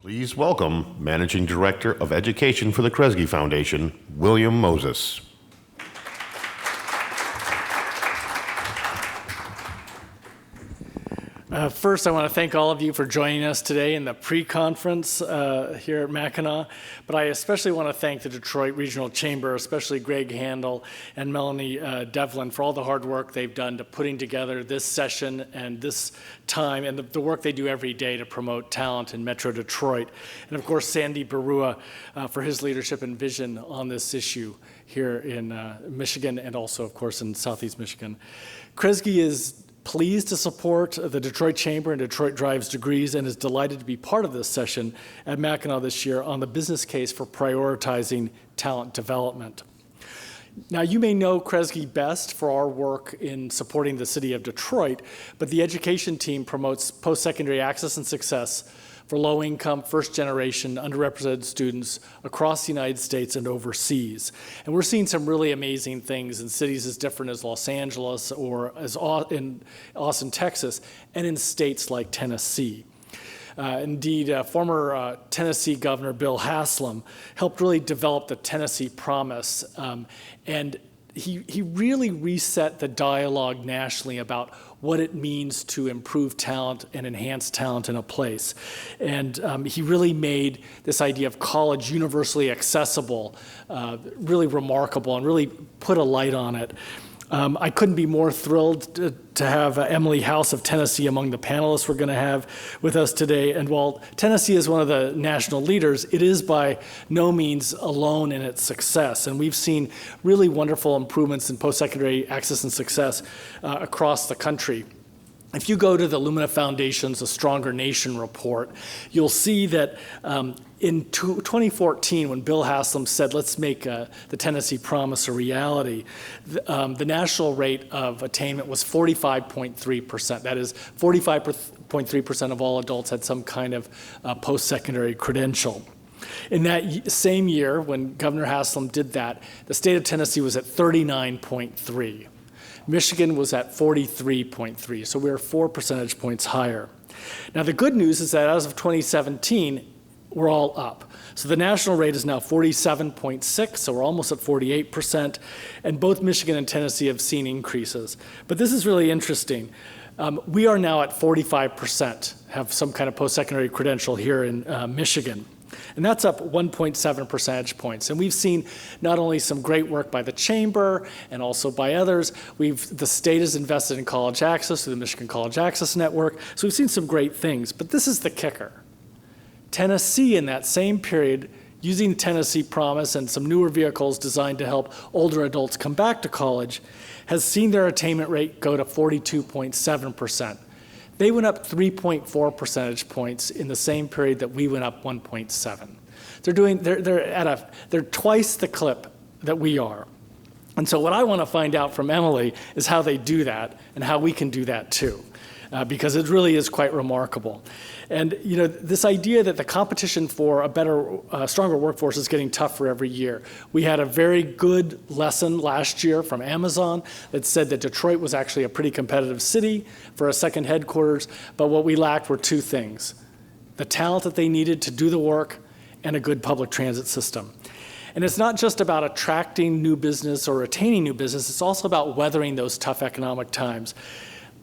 Please welcome Managing Director of Education for the Kresge Foundation, William Moses. First, I want to thank all of you for joining us today in the pre-conference here at Mackinac, but I especially want to thank the Detroit Regional Chamber, especially Greg Handel and Melanie Devlin, for all the hard work they've done to putting together this session and this time, and the work they do every day to promote talent in Metro Detroit. And of course, Sandy Barua for his leadership and vision on this issue here in Michigan and also, of course, in Southeast Michigan. Kresge is pleased to support the Detroit Chamber and Detroit Drives Degrees and is delighted to be part of this session at Mackinac this year on the business case for prioritizing talent development. Now, you may know Kresge best for our work in supporting the city of Detroit, but the education team promotes post-secondary access and success for low-income, first-generation, underrepresented students across the United States and overseas. And we're seeing some really amazing things in cities as different as Los Angeles or as in Austin, Texas, and in states like Tennessee. Indeed, former Tennessee Governor Bill Haslam helped really develop the Tennessee Promise, and he really reset the dialogue nationally about what it means to improve talent and enhance talent in a place. And he really made this idea of college universally accessible really remarkable and really put a light on it. I couldn't be more thrilled to have Emily House of Tennessee among the panelists we're going to have with us today. And while Tennessee is one of the national leaders, it is by no means alone in its success. And we've seen really wonderful improvements in post-secondary access and success across the country. If you go to the Lumina Foundation's A Stronger Nation report, you'll see that in 2014, when Bill Haslam said, let's make the Tennessee Promise a reality, the national rate of attainment was 45.3%. That is, 45.3% of all adults had some kind of post-secondary credential. In that same year, when Governor Haslam did that, the state of Tennessee was at 39.3. Michigan was at 43.3, so we were 4 percentage points higher. Now, the good news is that as of 2017, we're all up. So the national rate is now 47.6, so we're almost at 48%, and both Michigan and Tennessee have seen increases. But this is really interesting. We are now at 45%, have some kind of post-secondary credential here in Michigan. And that's up 1.7 percentage points. And we've seen not only some great work by the Chamber and also by others, the state has invested in college access through the Michigan College Access Network. So we've seen some great things, but this is the kicker. Tennessee in that same period, using the Tennessee Promise and some newer vehicles designed to help older adults come back to college, has seen their attainment rate go to 42.7%. They went up 3.4 percentage points in the same period that we went up 1.7. They're twice the clip that we are. And so what I want to find out from Emily is how they do that and how we can do that too, because it really is quite remarkable. And you know, this idea that the competition for a better, stronger workforce is getting tougher every year. We had a very good lesson last year from Amazon that said that Detroit was actually a pretty competitive city for a second headquarters, but what we lacked were two things: the talent that they needed to do the work and a good public transit system. And it's not just about attracting new business or retaining new business, it's also about weathering those tough economic times.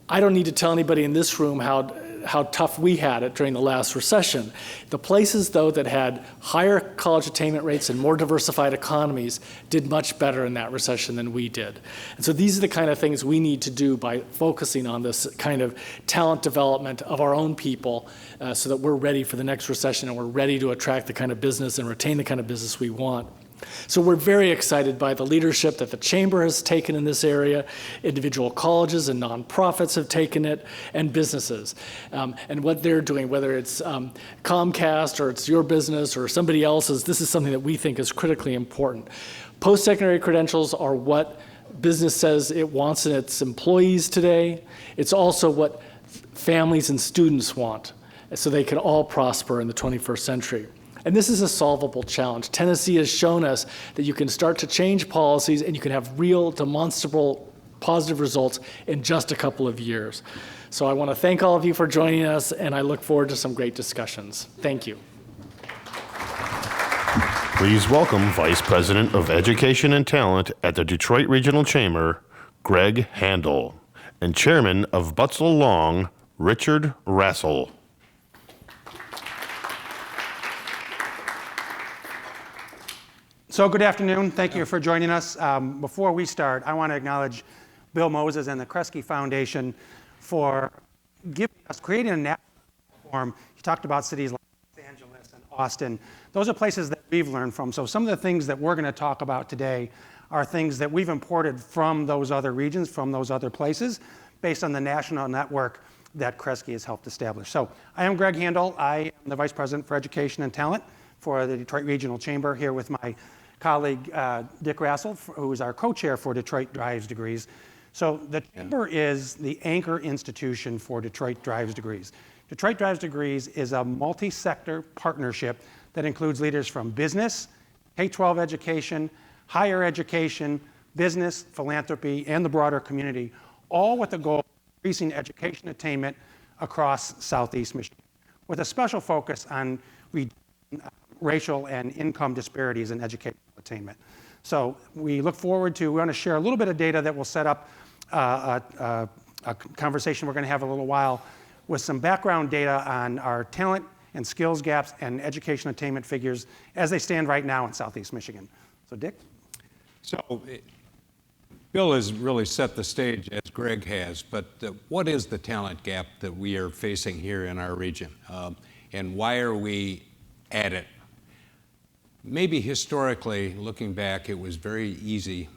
I don't need to tell anybody in this room how tough we had it during the last recession. The places, though, that had higher college attainment rates and more diversified economies did much better in that recession than we did. And so these are the kind of things we need to do by focusing on this kind of talent development of our own people so that we're ready for the next recession and we're ready to attract the kind of business and retain the kind of business we want. So we're very excited by the leadership that the Chamber has taken in this area. Individual colleges and nonprofits have taken it, and businesses. And what they're doing, whether it's Comcast or it's your business or somebody else's, this is something that we think is critically important. Post-secondary credentials are what business says it wants in its employees today. It's also what families and students want, so they can all prosper in the 21st century. And this is a solvable challenge. Tennessee has shown us that you can start to change policies and you can have real, demonstrable, positive results in just a couple of years. So I want to thank all of you for joining us, and I look forward to some great discussions. Thank you. Please welcome Vice President of Education and Talent at the Detroit Regional Chamber, Greg Handel, and Chairman of Butzel Long, Richard Rassel. So good afternoon. Thank you for joining us. Before we start, I want to acknowledge Bill Moses and the Kresge Foundation for creating a national platform. He talked about cities like Los Angeles and Austin. Those are places that we've learned from. So some of the things that we're going to talk about today are things that we've imported from those other regions, from those other places, based on the national network that Kresge has helped establish. So I am Greg Handel. I am the Vice President for Education and Talent for the Detroit Regional Chamber, here with my colleague Dick Rassel, who is our co-chair for Detroit Drives Degrees. So the Chamber is the anchor institution for Detroit Drives Degrees. Detroit Drives Degrees is a multi-sector partnership that includes leaders from business, K-12 education, higher education, business, philanthropy, and the broader community, all with the goal of increasing education attainment across Southeast Michigan, with a special focus on racial and income disparities in educational attainment. So we want to share a little bit of data that will set up a conversation we're going to have a little while, with some background data on our talent and skills gaps and education attainment figures as they stand right now in Southeast Michigan. So Dick? So Bill has really set the stage, as Greg has, but what is the talent gap that we are facing here in our region? And why are we at it? Maybe historically, looking back, it was very easy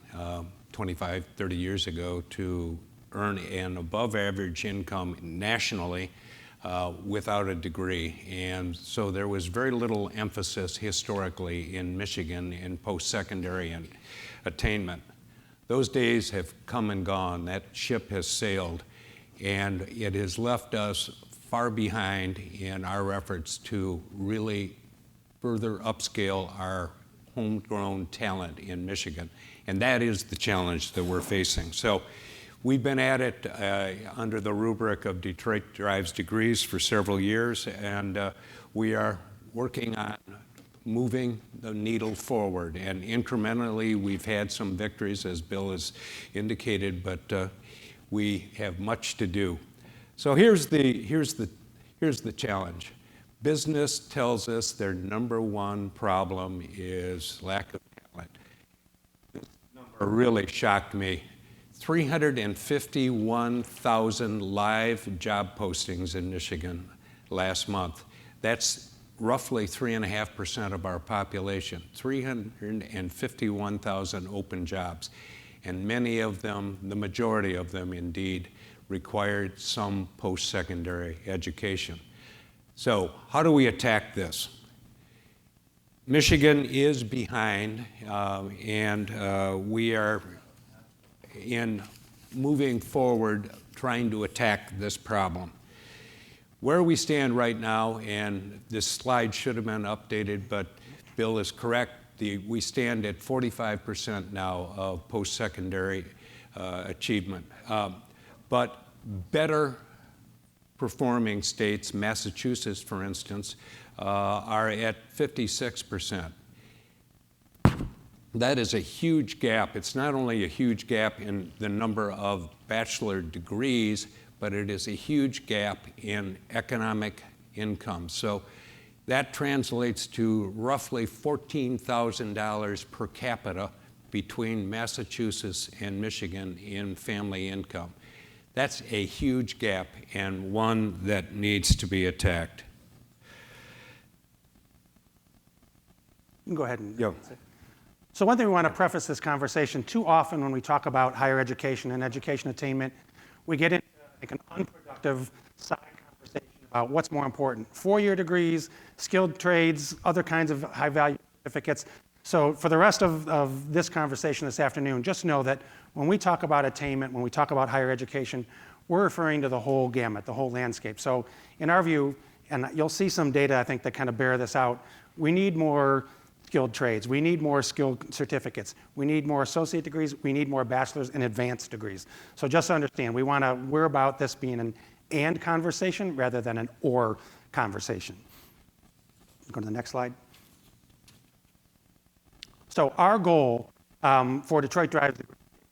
25, 30 years ago to earn an above-average income nationally without a degree. And so there was very little emphasis historically in Michigan in post-secondary and attainment. Those days have come and gone. That ship has sailed, and it has left us far behind in our efforts to really further upscale our homegrown talent in Michigan. And that is the challenge that we're facing. So we've been at it under the rubric of Detroit Drives Degrees for several years, and we are working on moving the needle forward. And incrementally, we've had some victories, as Bill has indicated, but we have much to do. So here's the challenge. Business tells us their number one problem is lack of talent. This number really shocked me. 351,000 live job postings in Michigan last month. That's roughly 3.5% of our population, 351,000 open jobs. And many of them, the majority of them indeed, required some post-secondary education. So how do we attack this? Michigan is behind, and we are moving forward trying to attack this problem. Where we stand right now, and this slide should have been updated, but Bill is correct, we stand at 45% now of post-secondary achievement. But better performing states, Massachusetts, for instance, are at 56%. That is a huge gap. It's not only a huge gap in the number of bachelor degrees, but it is a huge gap in economic income. So that translates to roughly $14,000 per capita between Massachusetts and Michigan in family income. That's a huge gap, and one that needs to be attacked. You can go ahead and. Yeah. So one thing we want to preface this conversation, too often when we talk about higher education and education attainment, we get into like an unproductive side conversation about what's more important, 4-year degrees, skilled trades, other kinds of high-value certificates. So for the rest of this conversation this afternoon, just know that when we talk about attainment, when we talk about higher education, we're referring to the whole gamut, the whole landscape. So in our view, and you'll see some data, I think, that kind of bear this out, we need more skilled trades. We need more skilled certificates. We need more associate degrees. We need more bachelor's and advanced degrees. So just understand, we're about this being an and conversation rather than an or conversation. Go to the next slide. So our goal for Detroit Drives the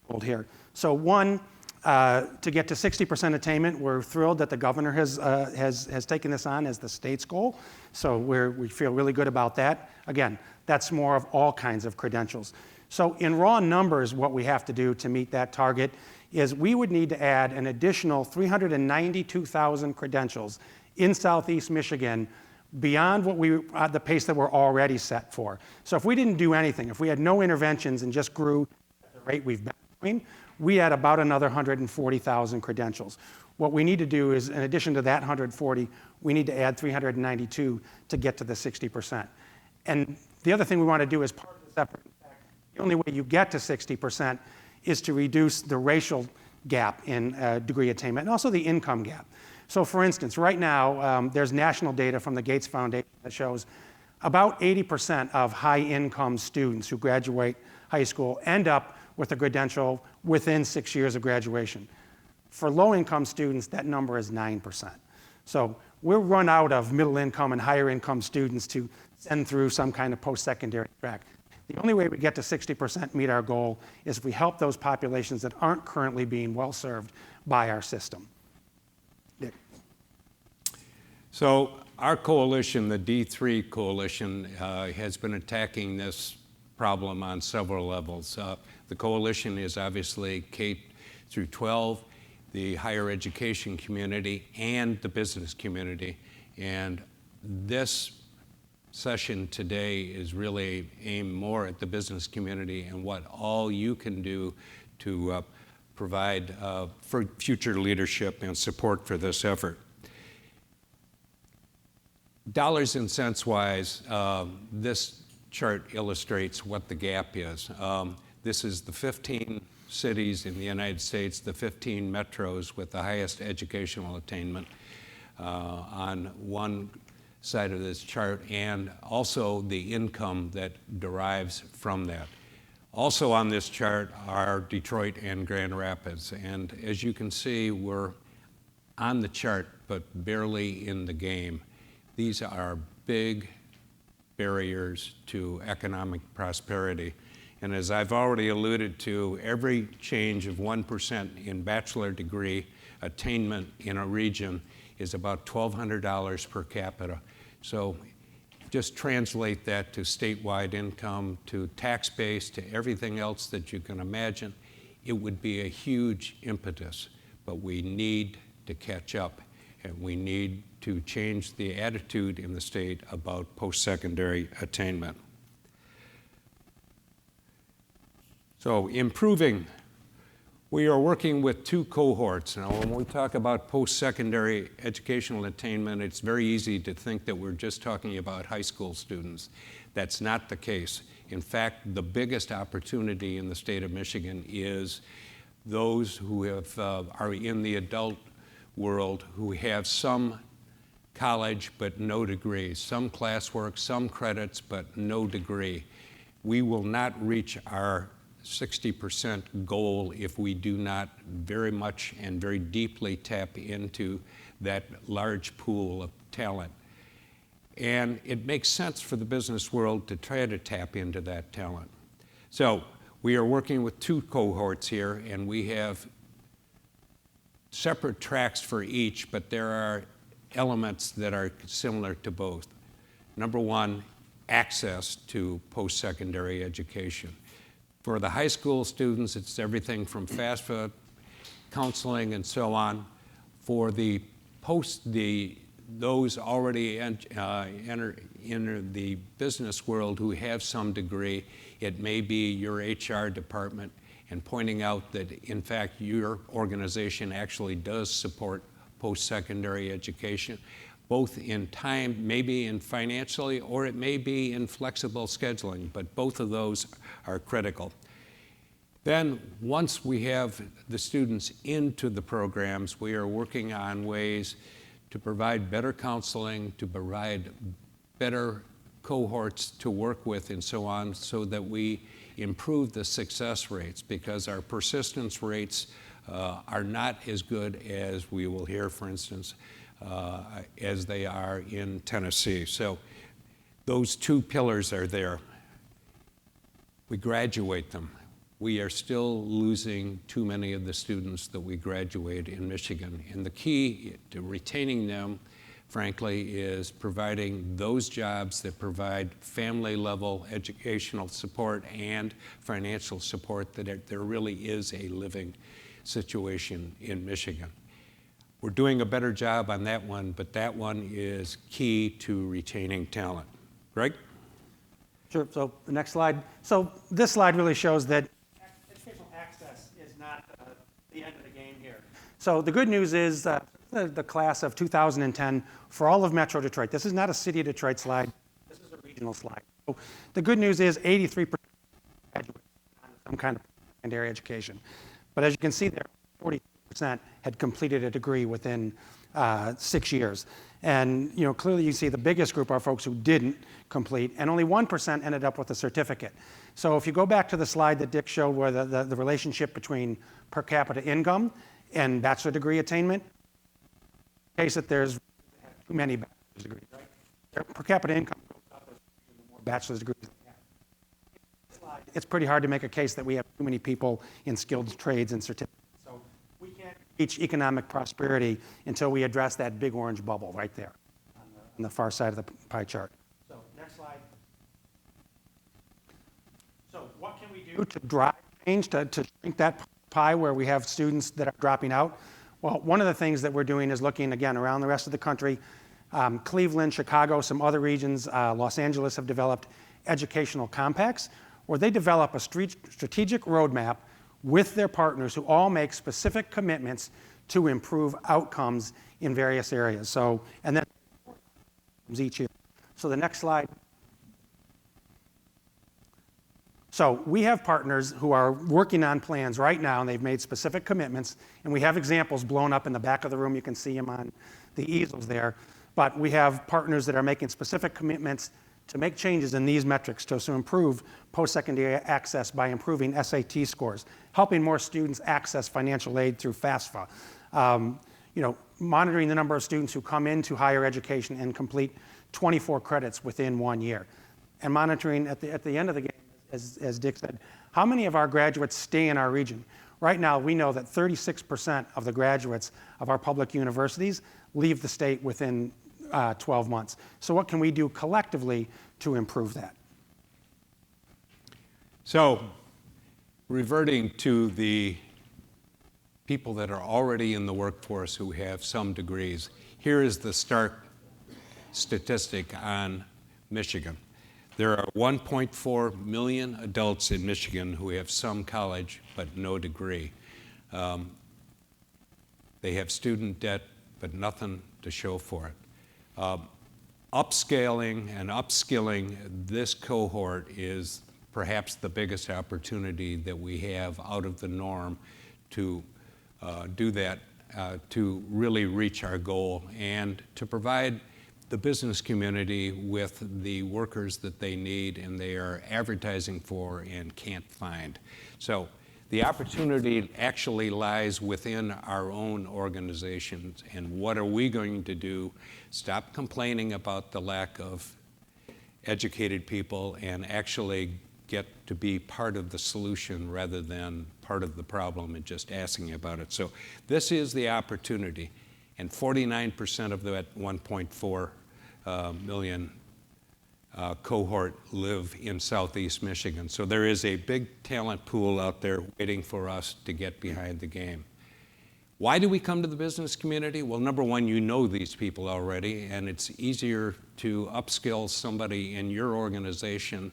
Gold here. So one, to get to 60% attainment, we're thrilled that the governor has taken this on as the state's goal. So we feel really good about that. Again, that's more of all kinds of credentials. So in raw numbers, what we have to do to meet that target is we would need to add an additional 392,000 credentials in Southeast Michigan beyond what the pace that we're already set for. So if we didn't do anything, if we had no interventions and just grew at the rate we've been doing, we had about another 140,000 credentials. What we need to do is, in addition to that 140, we need to add 392 to get to the 60%. And the other thing we want to do as part of this effort, in fact, the only way you get to 60% is to reduce the racial gap in degree attainment and also the income gap. So for instance, right now, there's national data from the Gates Foundation that shows about 80% of high-income students who graduate high school end up with a credential within 6 years of graduation. For low-income students, that number is 9%. So we're run out of middle-income and higher-income students to send through some kind of post-secondary track. The only way we get to 60% meet our goal is if we help those populations that aren't currently being well-served by our system. Dick. So our coalition, the D3 coalition, has been attacking this problem on several levels. The coalition is obviously K through 12, the higher education community, and the business community. And this session today is really aimed more at the business community and what all you can do to provide for future leadership and support for this effort. Dollars and cents wise, this chart illustrates what the gap is. This is the 15 cities in the United States, the 15 metros with the highest educational attainment on one side of this chart, and also the income that derives from that. Also on this chart are Detroit and Grand Rapids, and as you can see, we're on the chart but barely in the game. These are big barriers to economic prosperity. And as I've already alluded to, every change of 1% in bachelor degree attainment in a region is about $1,200 per capita. So just translate that to statewide income, to tax base, to everything else that you can imagine. It would be a huge impetus, but we need to catch up, and we need to change the attitude in the state about post-secondary attainment. So improving, we are working with two cohorts. Now, when we talk about post-secondary educational attainment, it's very easy to think that we're just talking about high school students. That's not the case. In fact, the biggest opportunity in the state of Michigan is those who are in the adult world who have some college but no degree, some classwork, some credits but no degree. We will not reach our 60% goal if we do not very much and very deeply tap into that large pool of talent. And it makes sense for the business world to try to tap into that talent. So we are working with two cohorts here, and we have separate tracks for each, but there are elements that are similar to both. Number one, access to post-secondary education. For the high school students, it's everything from FAFSA, counseling, and so on. For the those already enter the business world who have some degree, it may be your HR department, and pointing out that, in fact, your organization actually does support post-secondary education, both in time, maybe in financially, or it may be in flexible scheduling, but both of those are critical. Then, once we have the students into the programs, we are working on ways to provide better counseling, to provide better cohorts to work with, and so on, so that we improve the success rates, because our persistence rates are not as good as we will hear, for instance, as they are in Tennessee. So those two pillars are there. we graduate them. We are still losing too many of the students that we graduate in Michigan. And the key to retaining them, frankly, is providing those jobs that provide family-level educational support and financial support, that there really is a living situation in Michigan. We're doing a better job on that one, but that one is key to retaining talent. Greg? Sure. So the next slide. So this slide really shows that educational access is not the end of the game here. So the good news is the class of 2010 for all of Metro Detroit. This is not a city of Detroit slide. This is a regional slide. So the good news is 83% graduate some kind of secondary education. But as you can see there, 40% had completed a degree within 6 years. And clearly you see the biggest group are folks who didn't complete, and only 1% ended up with a certificate. So if you go back to the slide that Dick showed where the relationship between per capita income and bachelor degree attainment, in case that there's too many bachelor's degrees, right? Their per capita income goes up as the more bachelor's degrees they have. It's pretty hard to make a case that we have too many people in skilled trades and certificates. So we can't reach economic prosperity until we address that big orange bubble right there on the far side of the pie chart. So next slide. So what can we do to drive change, to shrink that pie where we have students that are dropping out? Well, one of the things that we're doing is looking, again, around the rest of the country. Cleveland, Chicago, some other regions, Los Angeles have developed educational compacts where they develop a strategic roadmap with their partners who all make specific commitments to improve outcomes in various areas. So, and then each year. So the next slide. So we have partners who are working on plans right now, and they've made specific commitments, and we have examples blown up in the back of the room. You can see them on the easels there. But we have partners that are making specific commitments to make changes in these metrics to improve post-secondary access by improving SAT scores, helping more students access financial aid through FAFSA, monitoring the number of students who come into higher education and complete 24 credits within 1 year, and monitoring at the end of the game, as Dick said, how many of our graduates stay in our region. Right now, we know that 36% of the graduates of our public universities leave the state within 12 months. So what can we do collectively to improve that? So, reverting to the people that are already in the workforce who have some degrees, here is the stark statistic on Michigan. There are 1.4 million adults in Michigan who have some college but no degree. They have student debt but nothing to show for it. Upscaling and upskilling this cohort is perhaps the biggest opportunity that we have out of the norm to do that, to really reach our goal and to provide the business community with the workers that they need and they are advertising for and can't find. So the opportunity actually lies within our own organizations, and what are we going to do? Stop complaining about the lack of educated people and actually get to be part of the solution rather than part of the problem and just asking about it. So this is the opportunity, and 49% of that 1.4 million cohort live in Southeast Michigan. So there is a big talent pool out there waiting for us to get behind the game. Why do we come to the business community? Well, number one, you know these people already, and it's easier to upskill somebody in your organization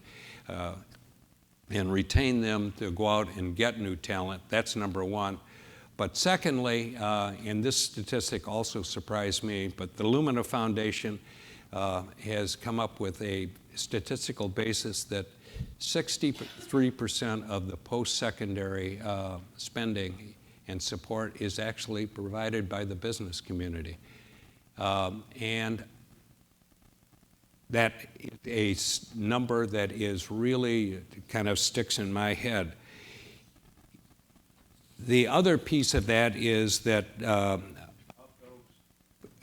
and retain them to go out and get new talent. That's number one. But secondly, and this statistic also surprised me, but the Lumina Foundation has come up with a statistical basis that 63% of the post-secondary spending and support is actually provided by the business community. And that is a number that is really kind of sticks in my head. The other piece of that is that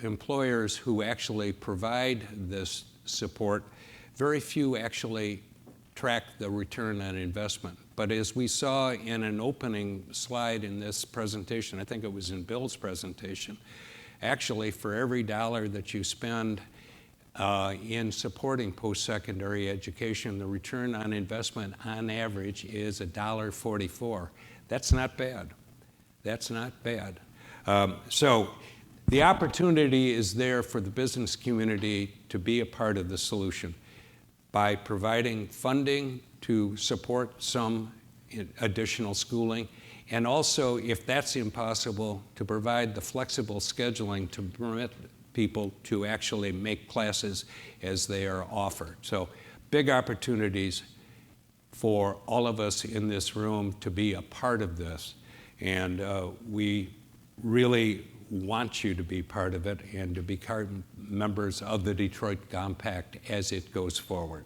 employers who actually provide this support, very few actually track the return on investment. But as we saw in an opening slide in this presentation, I think it was in Bill's presentation, actually for every dollar that you spend in supporting post-secondary education, the return on investment on average is $1.44. That's not bad. That's not bad. So the opportunity is there for the business community to be a part of the solution by providing funding to support some additional schooling, and also, if that's impossible, to provide the flexible scheduling to permit people to actually make classes as they are offered. So big opportunities for all of us in this room to be a part of this. And we really want you to be part of it and to become members of the Detroit Compact as it goes forward.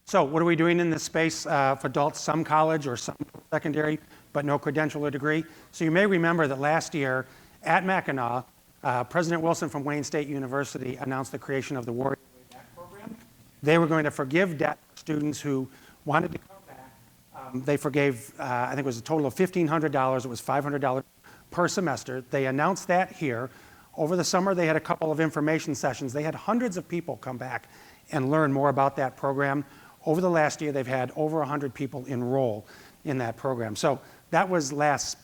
So what are we doing in this space for adults? Some college or some secondary, but no credential or degree. So you may remember that last year at Mackinac, President Wilson from Wayne State University announced the creation of the Warrior Way Back program. They were going to forgive debt for students who wanted to come back. They forgave, I think it was a total of $1,500. It was $500 per semester. They announced that here. Over the summer, they had a couple of information sessions. They had hundreds of people come back and learn more about that program. Over the last year, they've had over 100 people enroll in that program. So that was last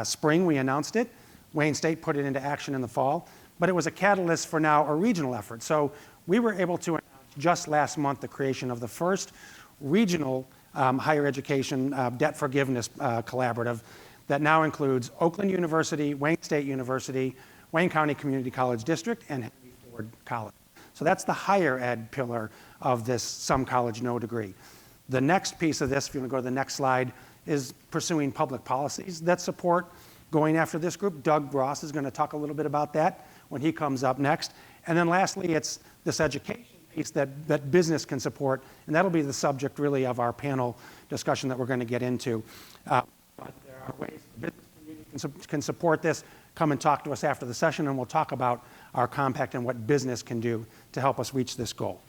spring we announced it. Wayne State put it into action in the fall, but it was a catalyst for now a regional effort. So we were able to announce just last month the creation of the first regional higher education debt forgiveness collaborative that now includes Oakland University, Wayne State University, Wayne County Community College District, and Henry Ford College. So that's the higher ed pillar of this some college, no degree. The next piece of this, if you want to go to the next slide, is pursuing public policies that support going after this group. Doug Ross is going to talk a little bit about that when he comes up next. And then lastly, it's this education piece that business can support, and that'll be the subject really of our panel discussion that we're going to get into. But there are ways the business community can support this. Come and talk to us after the session, and we'll talk about our compact and what business can do to help us reach this goal.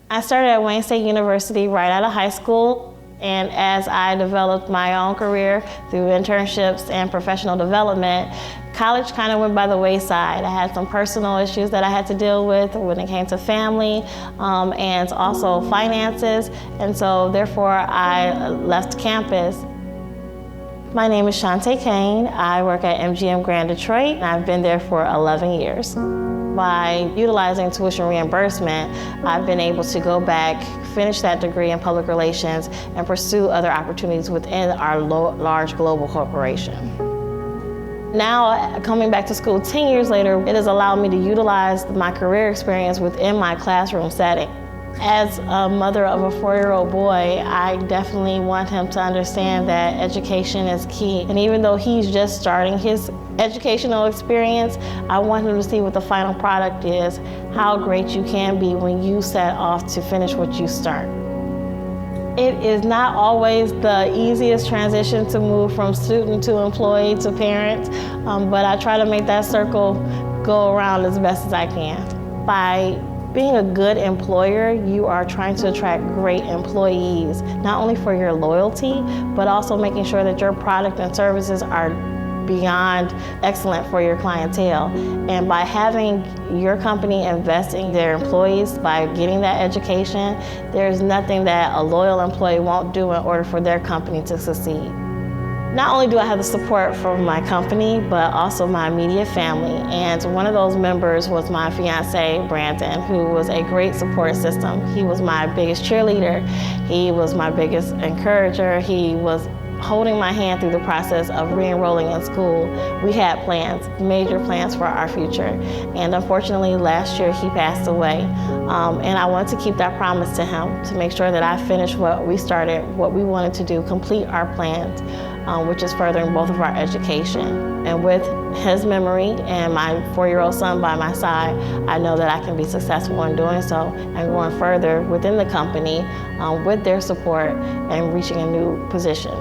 I started at Wayne State University right out of high school, and as I developed my own career through internships and professional development, college kind of went by the wayside. I had some personal issues that I had to deal with when it came to family and also finances, and so therefore I left campus. My name is Shantae Kane. I work at MGM Grand Detroit, and I've been there for 11 years. By utilizing tuition reimbursement, I've been able to go back, finish that degree in public relations, and pursue other opportunities within our large global corporation. Now, coming back to school 10 years later, it has allowed me to utilize my career experience within my classroom setting. As a mother of a 4-year-old boy, I definitely want him to understand that education is key. And even though he's just starting his educational experience, I want him to see what the final product is, how great you can be when you set off to finish what you start. It is not always the easiest transition to move from student to employee to parent, but I try to make that circle go around as best as I can. By being a good employer, you are trying to attract great employees, not only for your loyalty, but also making sure that your product and services are beyond excellent for your clientele. And by having your company invest in their employees, by getting that education, there's nothing that a loyal employee won't do in order for their company to succeed. Not only do I have the support from my company, but also my immediate family. And one of those members was my fiance, Brandon, who was a great support system. He was my biggest cheerleader. He was my biggest encourager. He was holding my hand through the process of re-enrolling in school. We had plans, major plans for our future. And unfortunately, last year he passed away. And I wanted to keep that promise to him, to make sure that I finished what we started, what we wanted to do, complete our plans, which is furthering both of our education. And with his memory and my 4-year-old son by my side, I know that I can be successful in doing so and going further within the company with their support and reaching a new position.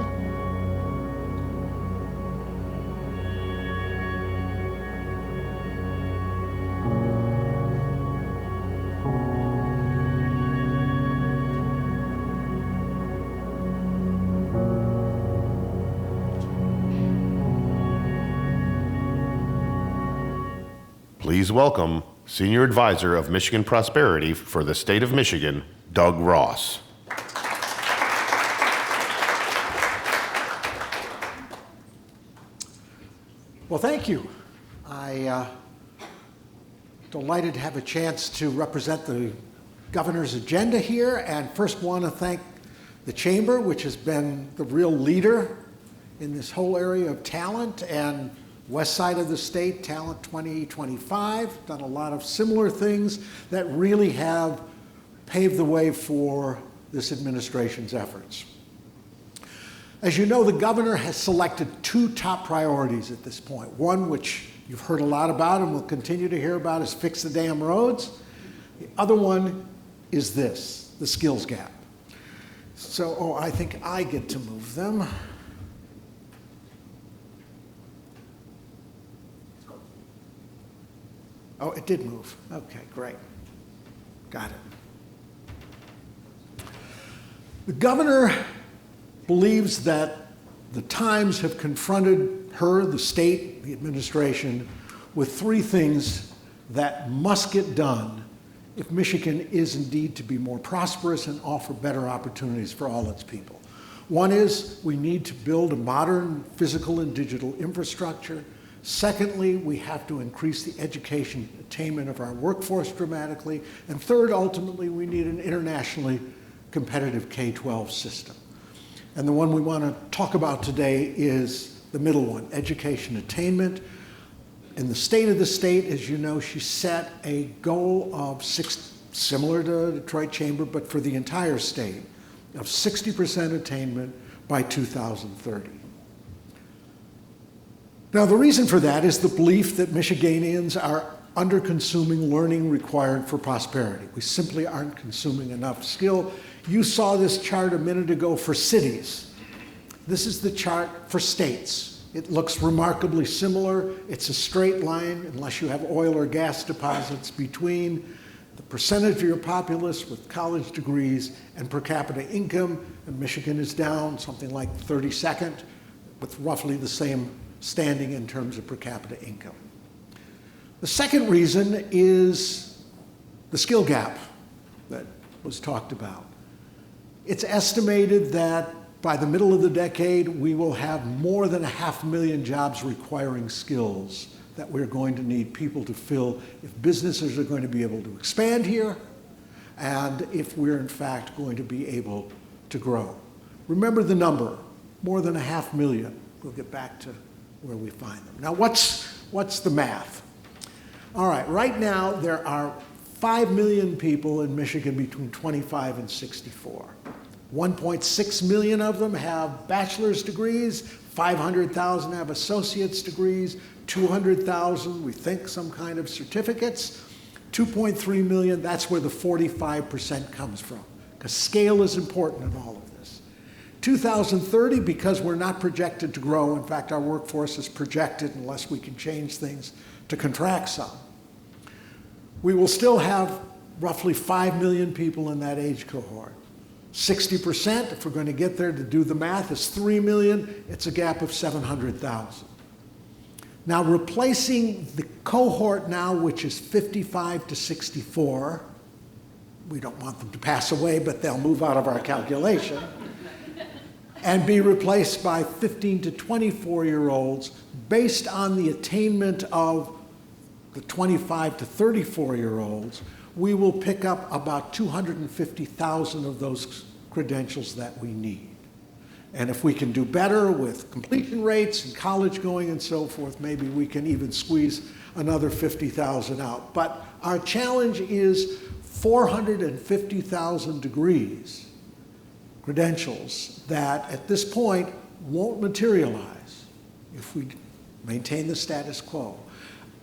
Please welcome Senior Advisor of Michigan Prosperity for the state of Michigan, Doug Ross. Well, thank you. I'm delighted to have a chance to represent the governor's agenda here, and first want to thank the Chamber, which has been the real leader in this whole area of talent, and west side of the state, Talent 2025, done a lot of similar things that really have paved the way for this administration's efforts. As you know, the governor has selected 2 top priorities at this point. One, which you've heard a lot about and will continue to hear about, is fix the damn roads. The other one is this, the skills gap. So, I think I get to move them. Oh, it did move. Okay, great. Got it. The governor believes that the times have confronted her, the state, the administration, with 3 things that must get done if Michigan is indeed to be more prosperous and offer better opportunities for all its people. One is we need to build a modern physical and digital infrastructure. Secondly, we have to increase the education attainment of our workforce dramatically. And third, ultimately, we need an internationally competitive K-12 system. And the one we want to talk about today is the middle one, education attainment. In the state of the state, as you know, she set a goal of similar to Detroit Chamber, but for the entire state, of 60% attainment by 2030. Now, the reason for that is the belief that Michiganians are under-consuming learning required for prosperity. We simply aren't consuming enough skill. You saw this chart a minute ago for cities. This is the chart for states. It looks remarkably similar. It's a straight line, unless you have oil or gas deposits, between the percentage of your populace with college degrees and per capita income. And Michigan is down something like 32nd, with roughly the same standing in terms of per capita income. The second reason is the skill gap that was talked about. It's estimated that by the middle of the decade, we will have more than 500,000 jobs requiring skills that we're going to need people to fill if businesses are going to be able to expand here and if we're in fact going to be able to grow. Remember the number, more than 500,000. We'll get back to where we find them. Now, what's the math? All right, right now there are 5 million people in Michigan between 25 and 64. 1.6 million of them have bachelor's degrees, 500,000 have associate's degrees, 200,000, we think, some kind of certificates. 2.3 million, that's where the 45% comes from, because scale is important in all of this. 2030, because we're not projected to grow, in fact, our workforce is projected, unless we can change things, to contract some. We will still have roughly 5 million people in that age cohort. 60%, if we're going to get there to do the math, is 3 million. It's a gap of 700,000. Now, replacing the cohort now, which is 55 to 64, we don't want them to pass away, but they'll move out of our calculation, and be replaced by 15 to 24-year-olds based on the attainment of the 25 to 34-year-olds, we will pick up about 250,000 of those credentials that we need. And if we can do better with completion rates and college going and so forth, maybe we can even squeeze another 50,000 out. But our challenge is 450,000 degrees, credentials, that at this point won't materialize if we maintain the status quo.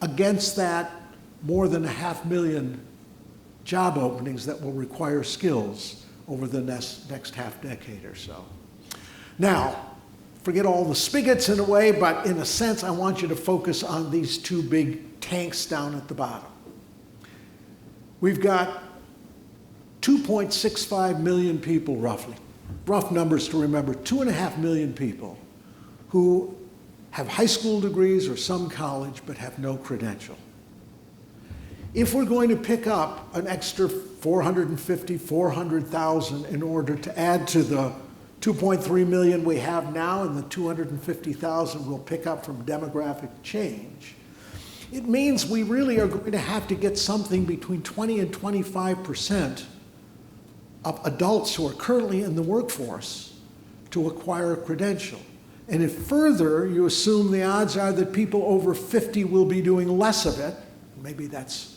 Against that, more than 500,000 job openings that will require skills over the next half decade or so. Now, forget all the spigots in a way, but in a sense, I want you to focus on these two big tanks down at the bottom. We've got 2.65 million people, roughly, rough numbers to remember, 2.5 million people who have high school degrees or some college but have no credential. If we're going to pick up an extra 450, 400,000 in order to add to the 2.3 million we have now and the 250,000 we'll pick up from demographic change, it means we really are going to have to get something between 20 and 25% of adults who are currently in the workforce to acquire a credential. And if further you assume the odds are that people over 50 will be doing less of it, maybe that's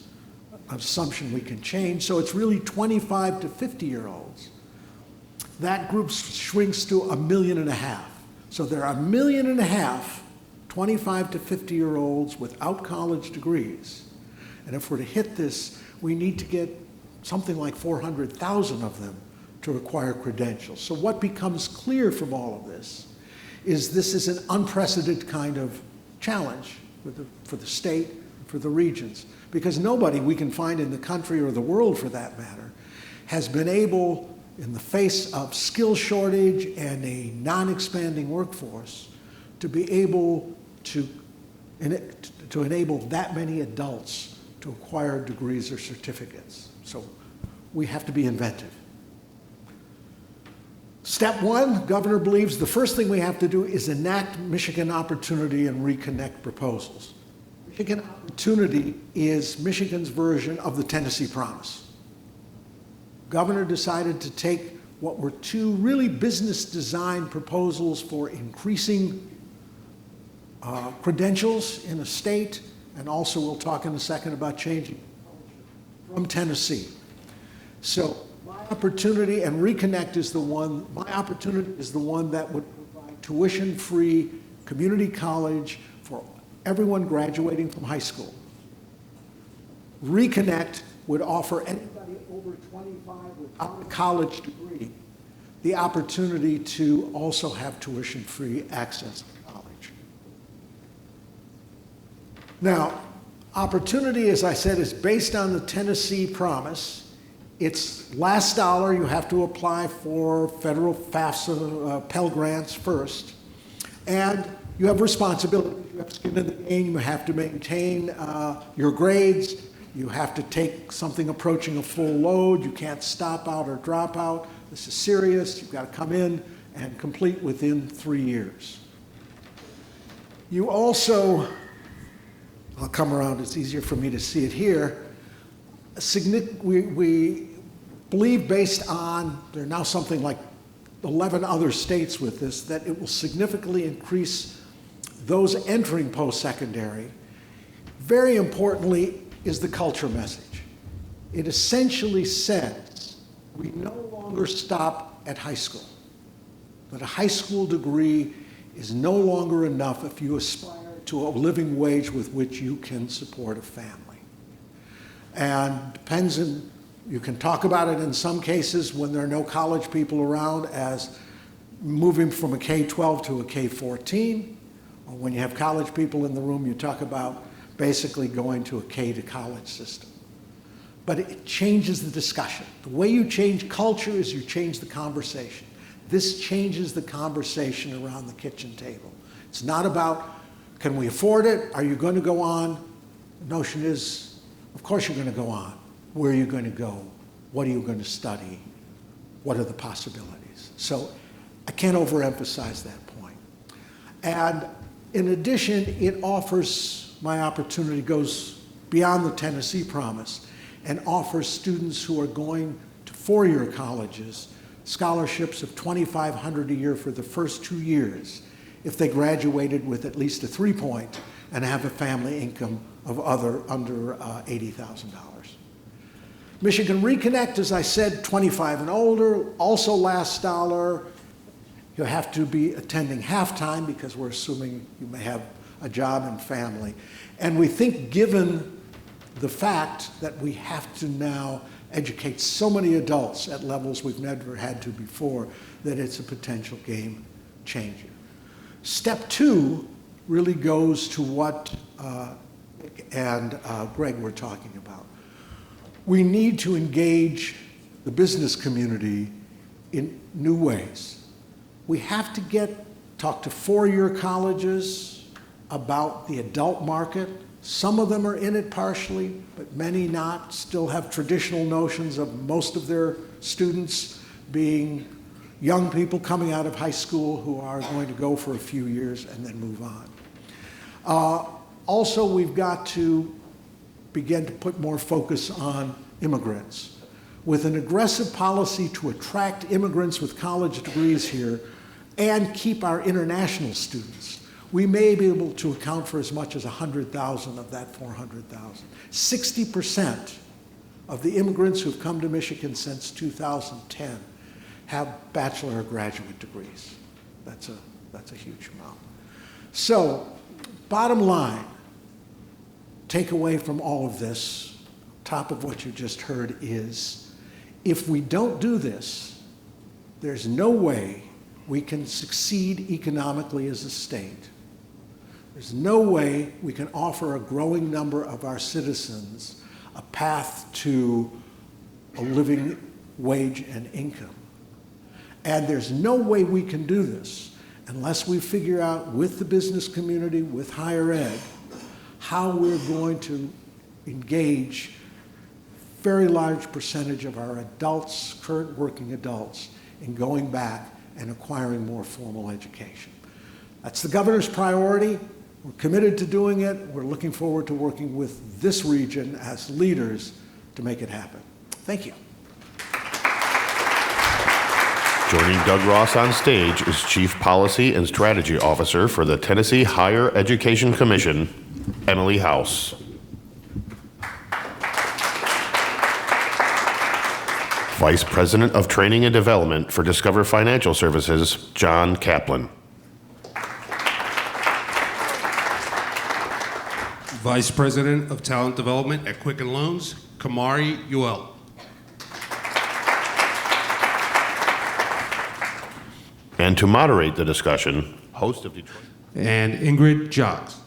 an assumption we can change, so it's really 25 to 50-year-olds. That group shrinks to 1.5 million. So there are 1.5 million 25 to 50-year-olds without college degrees. And if we're to hit this, we need to get something like 400,000 of them to acquire credentials. So what becomes clear from all of this is an unprecedented kind of challenge for the state, for the regions, because nobody we can find in the country or the world for that matter has been able, in the face of skill shortage and a non-expanding workforce, to be able to enable that many adults to acquire degrees or certificates. So we have to be inventive. Step one, Governor believes the first thing we have to do is enact Michigan Opportunity and Reconnect proposals. Michigan Opportunity is Michigan's version of the Tennessee Promise. Governor decided to take what were two really business design proposals for increasing credentials in a state, and also we'll talk in a second about changing from Tennessee. So my opportunity and Reconnect is the one, my opportunity is the one that would provide tuition-free community college for everyone graduating from high school. Reconnect would offer anybody over 25 without a college degree the opportunity to also have tuition-free access to college. Now, Opportunity, as I said, is based on the Tennessee Promise. It's last dollar. You have to apply for federal FAFSA Pell Grants first. And you have responsibility. You have skin in the game. You have to maintain your grades. You have to take something approaching a full load. You can't stop out or drop out. This is serious. You've got to come in and complete within 3 years. You also, I'll come around, it's easier for me to see it here. We believe, based on, there are now something like 11 other states with this, that it will significantly increase those entering post-secondary. Very importantly is the culture message. It essentially says we no longer stop at high school, that a high school degree is no longer enough if you aspire to a living wage with which you can support a family. And depends on, you can talk about it in some cases when there are no college people around as moving from a K-12 to a K-14, or when you have college people in the room, you talk about basically going to a K to college system. But it changes the discussion. The way you change culture is you change the conversation. This changes the conversation around the kitchen table. It's not about, can we afford it? Are you going to go on? The notion is, of course you're going to go on. Where are you going to go? What are you going to study? What are the possibilities? So I can't overemphasize that point. And in addition, it offers, my opportunity goes beyond the Tennessee Promise and offers students who are going to four-year colleges scholarships of $2,500 a year for the first 2 years if they graduated with at least a 3-point and have a family income of under $80,000. Michigan Reconnect, as I said, 25 and older, also last dollar. You'll have to be attending half-time because we're assuming you may have a job and family. And we think, given the fact that we have to now educate so many adults at levels we've never had to before, that it's a potential game changer. Step 2 really goes to what Greg were talking about. We need to engage the business community in new ways. We have to talk to four-year colleges about the adult market. Some of them are in it partially, but many not, still have traditional notions of most of their students being young people coming out of high school who are going to go for a few years and then move on. Also, we've got to begin to put more focus on immigrants. With an aggressive policy to attract immigrants with college degrees here and keep our international students, we may be able to account for as much as 100,000 of that 400,000. 60% of the immigrants who've come to Michigan since 2010 have bachelor or graduate degrees. That's a huge amount. So, bottom line, takeaway from all of this, top of what you just heard, is if we don't do this, there's no way we can succeed economically as a state. There's no way we can offer a growing number of our citizens a path to a living wage and income. And there's no way we can do this unless we figure out with the business community, with higher ed, how we're going to engage a very large percentage of our adults, current working adults, in going back and acquiring more formal education. That's the governor's priority. We're committed to doing it. We're looking forward to working with this region as leaders to make it happen. Thank you. Joining Doug Ross on stage is Chief Policy and Strategy Officer for the Tennessee Higher Education Commission, Emily House. Vice President of Training and Development for Discover Financial Services, John Kaplan. Vice President of Talent Development at Quicken Loans, Kamari Uel. And to moderate the discussion, host of Detroit. And Ingrid Jocks.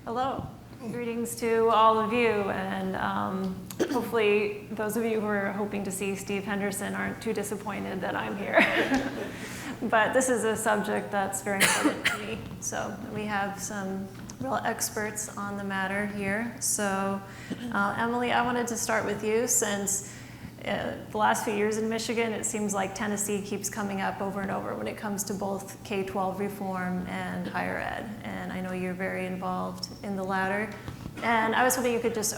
Hello. Greetings to all of you, and hopefully those of you who are hoping to see Steve Henderson aren't too disappointed that I'm here. But this is a subject that's very important to me. So we have some real experts on the matter here. So Emily, I wanted to start with you since the last few years in Michigan, it seems like Tennessee keeps coming up over and over when it comes to both K-12 reform and higher ed. And I know you're very involved in the latter. And I was hoping you could just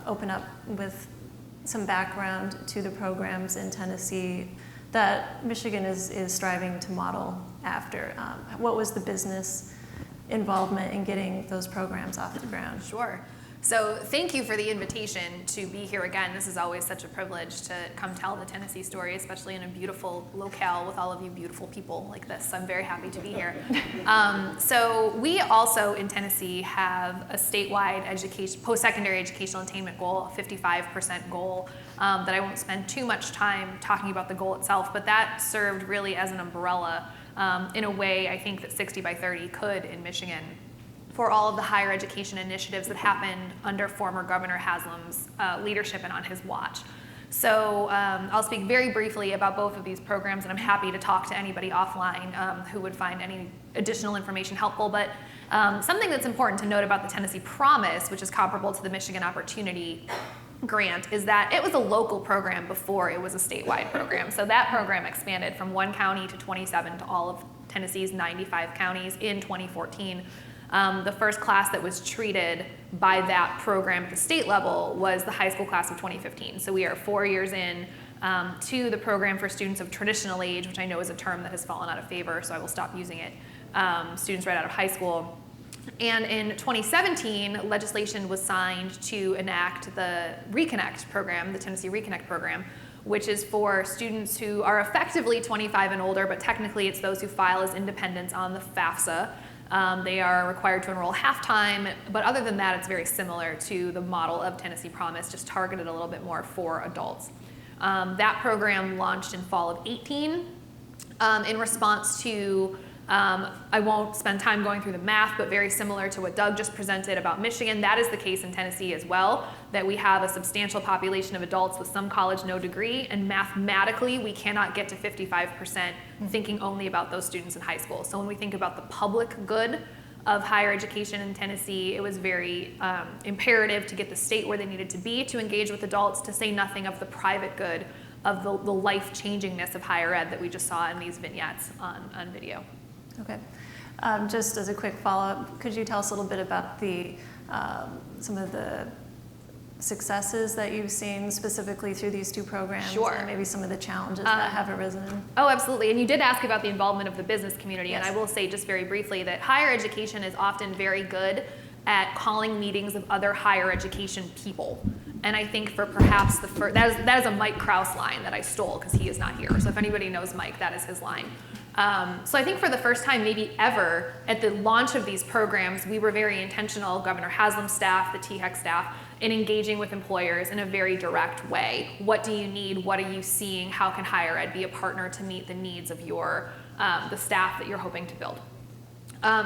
open up with some background to the programs in Tennessee that Michigan is striving to model after. What was the business involvement in getting those programs off the ground? Sure. So thank you for the invitation to be here again. This is always such a privilege to come tell the Tennessee story, especially in a beautiful locale with all of you beautiful people like this. I'm very happy to be here. So we also in Tennessee have a statewide post-secondary educational attainment goal, a 55% goal that I won't spend too much time talking about the goal itself, but that served really as an umbrella in a way I think that 60 by 30 could in Michigan for all of the higher education initiatives that happened under former Governor Haslam's leadership and on his watch. So I'll speak very briefly about both of these programs, and I'm happy to talk to anybody offline who would find any additional information helpful. But something that's important to note about the Tennessee Promise, which is comparable to the Michigan Opportunity Grant, is that it was a local program before it was a statewide program. So that program expanded from 1 county to 27 to all of Tennessee's 95 counties in 2014. The first class that was treated by that program at the state level was the high school class of 2015. So we are 4 years in to the program for students of traditional age, which I know is a term that has fallen out of favor, so I will stop using it. Students right out of high school. And in 2017, legislation was signed to enact the Reconnect program, the Tennessee Reconnect program, which is for students who are effectively 25 and older, but technically it's those who file as independents on the FAFSA. They are required to enroll half-time, but other than that, it's very similar to the model of Tennessee Promise, just targeted a little bit more for adults. That program launched in fall of 18 in response to, I won't spend time going through the math, but very similar to what Doug just presented about Michigan. That is the case in Tennessee as well, that we have a substantial population of adults with some college, no degree, and mathematically we cannot get to 55% thinking only about those students in high school. So when we think about the public good of higher education in Tennessee, it was very imperative to get the state where they needed to be to engage with adults, to say nothing of the private good of the life-changingness of higher ed that we just saw in these vignettes on video. Okay. Just as a quick follow-up, could you tell us a little bit about some of the successes that you've seen specifically through these two programs? Sure. And maybe some of the challenges that have arisen? Oh, absolutely. And you did ask about the involvement of the business community, Yes. and I will say just very briefly that higher education is often very good at calling meetings of other higher education people. And I think for perhaps the first, that is a Mike Krause line that I stole because he is not here. So if anybody knows Mike, that is his line. So I think for the first time, maybe ever, at the launch of these programs, we were very intentional, Governor Haslam's staff, the THEC staff, in engaging with employers in a very direct way. What do you need? What are you seeing? How can higher ed be a partner to meet the needs of the staff that you're hoping to build?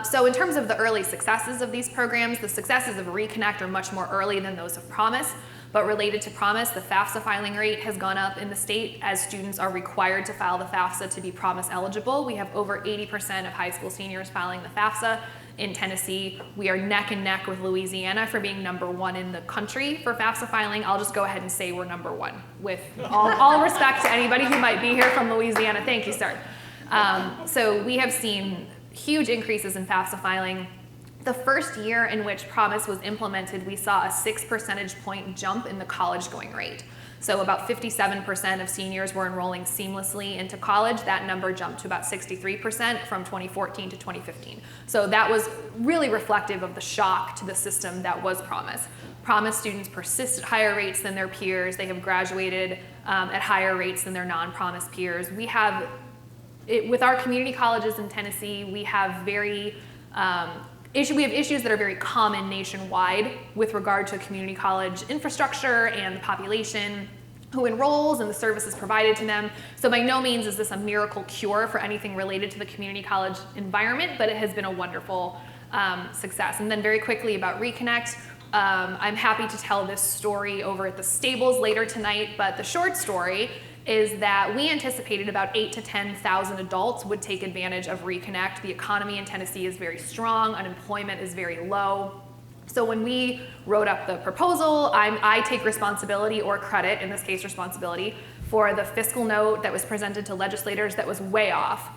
So in terms of the early successes of these programs, the successes of Reconnect are much more early than those of Promise. But related to Promise, the FAFSA filing rate has gone up in the state as students are required to file the FAFSA to be Promise eligible. We have over 80% of high school seniors filing the FAFSA. In Tennessee, we are neck and neck with Louisiana for being #1 in the country for FAFSA filing. I'll just go ahead and say we're #1 with all respect to anybody who might be here from Louisiana. Thank you, sir. So we have seen huge increases in FAFSA filing. The first year in which Promise was implemented, we saw a 6 percentage point jump in the college going rate. So about 57% of seniors were enrolling seamlessly into college. That number jumped to about 63% from 2014 to 2015. So that was really reflective of the shock to the system that was Promise. Promise students persist at higher rates than their peers. They have graduated at higher rates than their non-Promise peers. With our community colleges in Tennessee, we have issues that are very common nationwide with regard to community college infrastructure and the population who enrolls and the services provided to them. So by no means is this a miracle cure for anything related to the community college environment, but it has been a wonderful success. And then very quickly about Reconnect, I'm happy to tell this story over at the stables later tonight, but the short story is that we anticipated about 8,000 to 10,000 adults would take advantage of Reconnect. The economy in Tennessee is very strong, unemployment is very low. So when we wrote up the proposal, I take responsibility, or credit, in this case responsibility, for the fiscal note that was presented to legislators that was way off,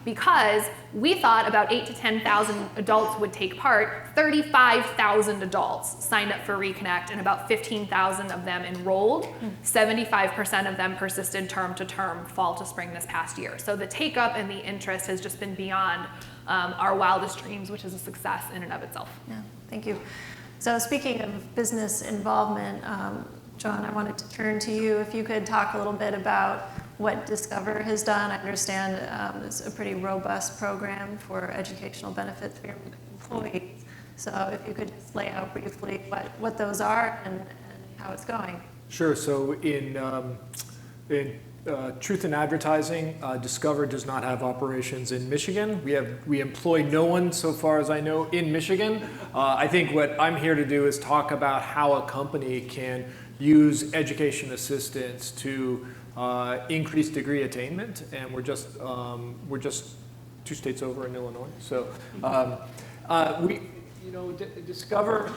because we thought about 8,000 to 10,000 adults would take part. 35,000 adults signed up for Reconnect, and about 15,000 of them enrolled. 75% of them persisted term to term, fall to spring this past year. So the take up and the interest has just been beyond our wildest dreams, which is a success in and of itself. Yeah, thank you. So speaking of business involvement, John, I wanted to turn to you. If you could talk a little bit about what Discover has done. I understand it's a pretty robust program for educational benefit for your employees. So if you could just lay out briefly what those are and how it's going. Sure. So in Truth in Advertising, Discover does not have operations in Michigan. We employ no one, so far as I know, in Michigan. I think what I'm here to do is talk about how a company can use education assistance to increase degree attainment, and we're just 2 states over in Illinois. So Discover.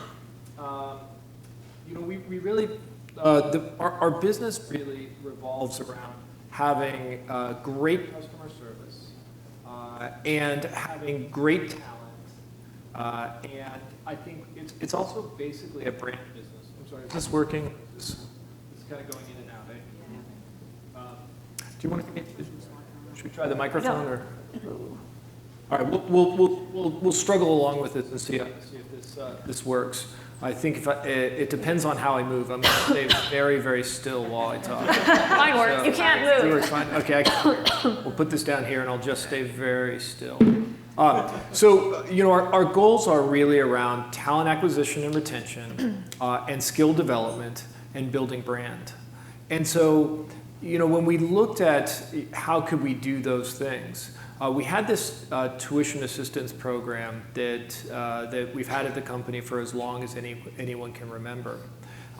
We really our business really revolves around having great customer service and having great talent And I think it's also basically a brand business. I'm sorry, is this working? This is kind of going in and out, eh? Do you want to give me, should we try the microphone? Or? All right, we'll struggle along with it and see if this works. I think if it depends on how I move. I'm going to stay very, very still while I talk. Mine works. So, you can't move. Fine. Okay, we'll put this down here, and I'll just stay very still. So, our goals are really around talent acquisition and retention, and skill development, and building brand. And so, when we looked at how could we do those things, we had this tuition assistance program that we've had at the company for as long as anyone can remember.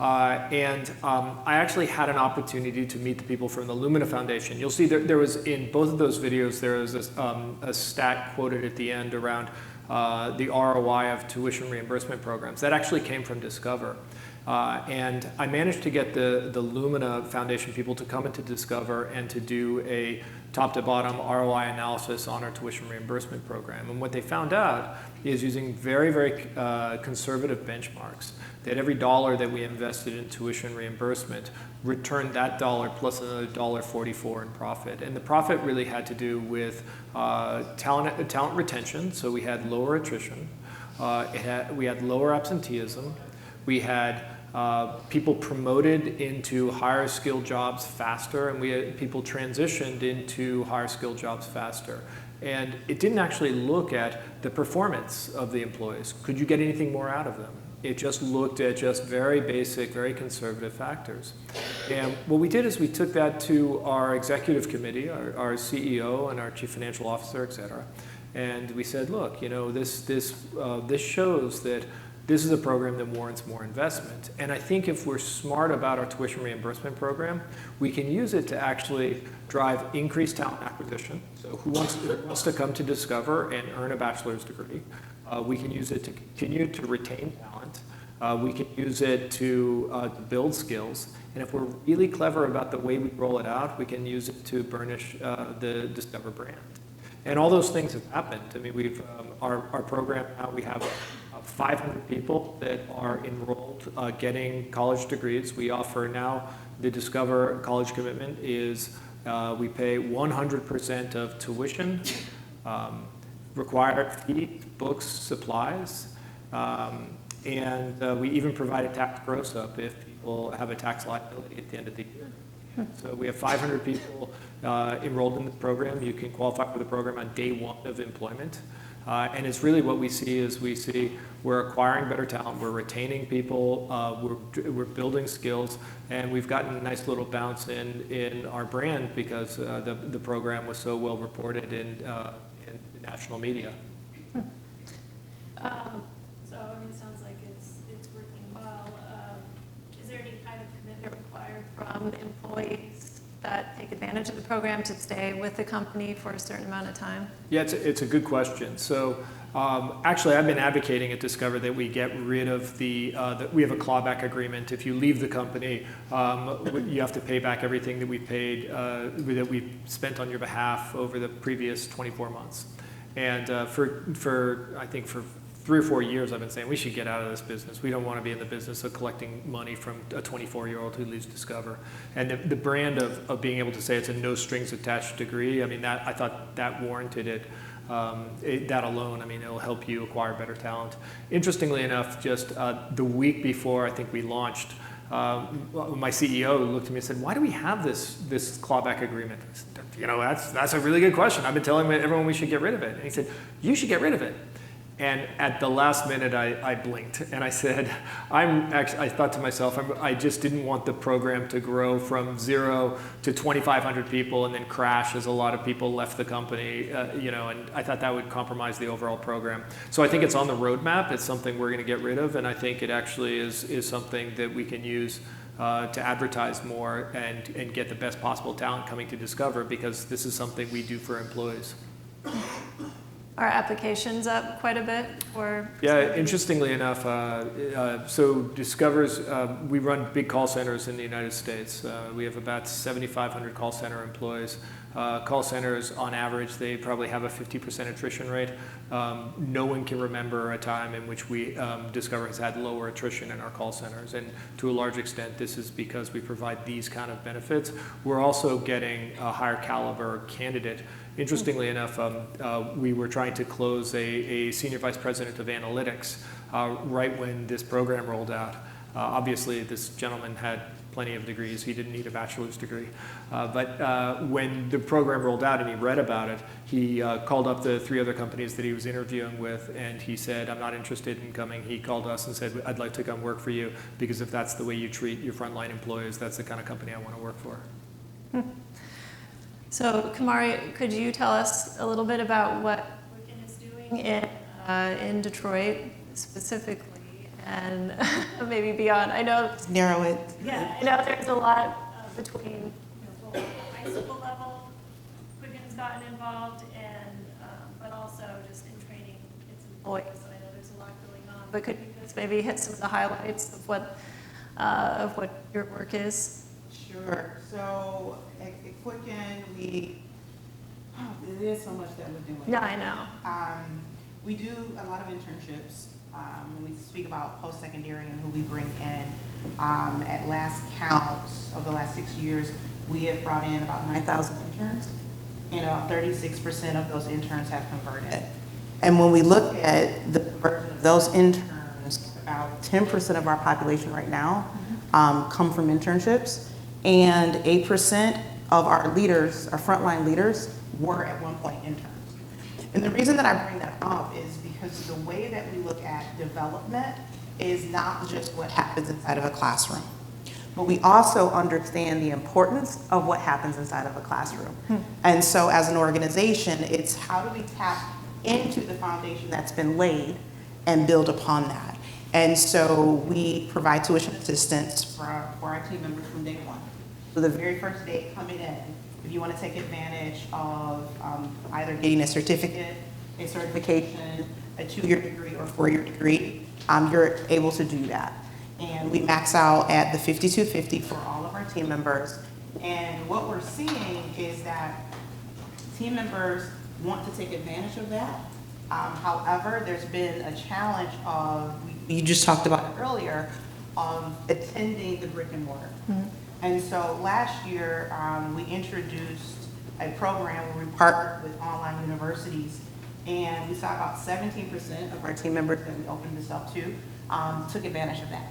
And I actually had an opportunity to meet the people from the Lumina Foundation. You'll see there was, in both of those videos, there was a stat quoted at the end around the ROI of tuition reimbursement programs. That actually came from Discover. And I managed to get the Lumina Foundation people to come into Discover and to do a top-to-bottom ROI analysis on our tuition reimbursement program. And what they found out is, using very, very conservative benchmarks, that every dollar that we invested in tuition reimbursement returned that dollar plus another $1.44 in profit. And the profit really had to do with talent retention, so we had lower attrition, we had lower absenteeism, we had people promoted into higher skilled jobs faster, and we had people transitioned into higher skilled jobs faster. And it didn't actually look at the performance of the employees. Could you get anything more out of them? It just looked at just very basic, very conservative factors. And what we did is we took that to our executive committee, our CEO and our chief financial officer, et cetera. And we said, look, this shows that this is a program that warrants more investment. And I think if we're smart about our tuition reimbursement program, we can use it to actually drive increased talent acquisition. So who wants to come to Discover and earn a bachelor's degree? We can use it to continue to retain talent. We can use it to build skills. And if we're really clever about the way we roll it out, we can use it to burnish the Discover brand. And all those things have happened. I mean, we've our program now, we have 500 people that are enrolled getting college degrees. We offer now, the Discover College Commitment is we pay 100% of tuition, required fee, books, supplies, and we even provide a tax gross up if people have a tax liability at the end of the year. So we have 500 people enrolled in the program. You can qualify for the program on day one of employment. And it's really what we see is we're acquiring better talent, we're retaining people, we're building skills, and we've gotten a nice little bounce in our brand because the program was so well reported in national media. So it sounds like it's working well. Is there any kind of commitment required from employees that take advantage of the program to stay with the company for a certain amount of time? Yeah, it's a good question. So actually, I've been advocating at Discover that we get rid of we have a clawback agreement. If you leave the company, you have to pay back everything that we paid, that we spent on your behalf over the previous 24 months. And I think for 3 or 4 years, I've been saying we should get out of this business. We don't want to be in the business of collecting money from a 24-year-old who leaves Discover. And the brand of being able to say it's a no strings attached degree, I mean, I thought that warranted it. That alone, I mean, it'll help you acquire better talent. Interestingly enough, just the week before I think we launched, my CEO looked at me and said, "Why do we have this clawback agreement?" I said, that's a really good question. I've been telling everyone we should get rid of it. And he said, "You should get rid of it." And at the last minute, I blinked and I said, I thought to myself, I just didn't want the program to grow from 0 to 2,500 people and then crash as a lot of people left the company, and I thought that would compromise the overall program. So I think it's on the roadmap. It's something we're going to get rid of, and I think it actually is something that we can use to advertise more and get the best possible talent coming to Discover, because this is something we do for employees. Are applications up quite a bit? Or Yeah, interestingly enough, so Discover's, we run big call centers in the United States. We have about 7,500 call center employees. Call centers, on average, they probably have a 50% attrition rate. No one can remember a time in which Discover has had lower attrition in our call centers. And to a large extent, this is because we provide these kind of benefits. We're also getting a higher caliber candidate. Interestingly enough, we were trying to close a senior vice president of analytics right when this program rolled out. Obviously, this gentleman had plenty of degrees. He didn't need a bachelor's degree. But when the program rolled out and he read about it, he called up the 3 other companies that he was interviewing with, and he said, I'm not interested in coming. He called us and said, I'd like to come work for you, because if that's the way you treat your frontline employees, that's the kind of company I want to work for. So, Kamari, could you tell us a little bit about what Quicken is doing in Detroit specifically, and maybe beyond? I know narrow it. Yeah, I know there's a lot between the high school level. Quicken's gotten involved, and but also just in training its employees. So I know there's a lot going on. But could you just maybe hit some of the highlights of what your work is? Sure. So at Quicken, there's so much that we're doing. Yeah, I know. We do a lot of internships. When we speak about post-secondary and who we bring in, at last count of the last 6 years, we have brought in about 9,000 interns, and about 36% of those interns have converted. And when we look at the conversion of those interns, about 10% of our population right now come from internships, and 8% of our leaders, our frontline leaders, were at one point interns. And the reason that I bring that up is because the way that we look at development is not just what happens inside of a classroom, but we also understand the importance of what happens inside of a classroom. And so as an organization, it's how do we tap into the foundation that's been laid and build upon that. And so we provide tuition assistance for our team members from day one. So the very first day coming in, if you want to take advantage of either getting a certificate, a certification, a 2-year degree, or 4-year degree, you're able to do that. And we max out at the $5,250 for all of our team members. And what we're seeing is that team members want to take advantage of that. However, there's been a challenge of, you just talked about it earlier, of attending the brick and mortar. And so last year, we introduced a program where we partnered with online universities, and we saw about 17% of our team members that we opened this up to took advantage of that.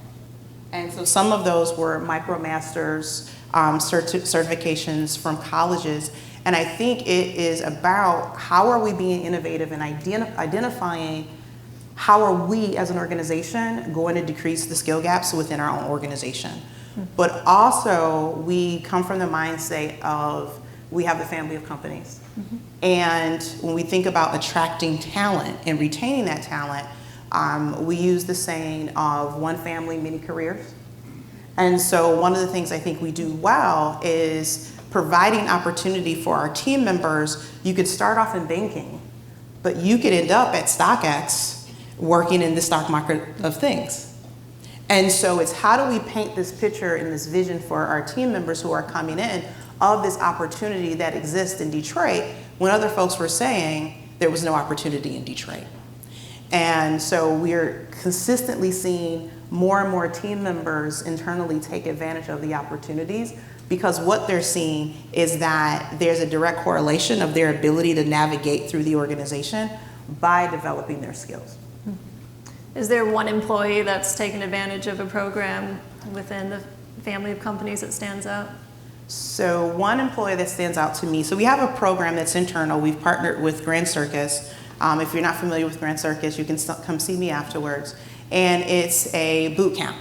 And so some of those were MicroMasters certifications from colleges. And I think it is about how are we being innovative and identifying how are we as an organization going to decrease the skill gaps within our own organization. But also, we come from the mindset of we have the family of companies. And when we think about attracting talent and retaining that talent, we use the saying of one family, many careers. And so one of the things I think we do well is providing opportunity for our team members. You could start off in banking, but you could end up at StockX working in the stock market of things. And so it's how do we paint this picture and this vision for our team members who are coming in of this opportunity that exists in Detroit when other folks were saying there was no opportunity in Detroit. And so we're consistently seeing more and more team members internally take advantage of the opportunities, because what they're seeing is that there's a direct correlation of their ability to navigate through the organization by developing their skills. Is there one employee that's taken advantage of a program within the family of companies that stands out? So one employee that stands out to me, so we have a program that's internal. We've partnered with Grand Circus. If you're not familiar with Grand Circus, you can come see me afterwards. And it's a boot camp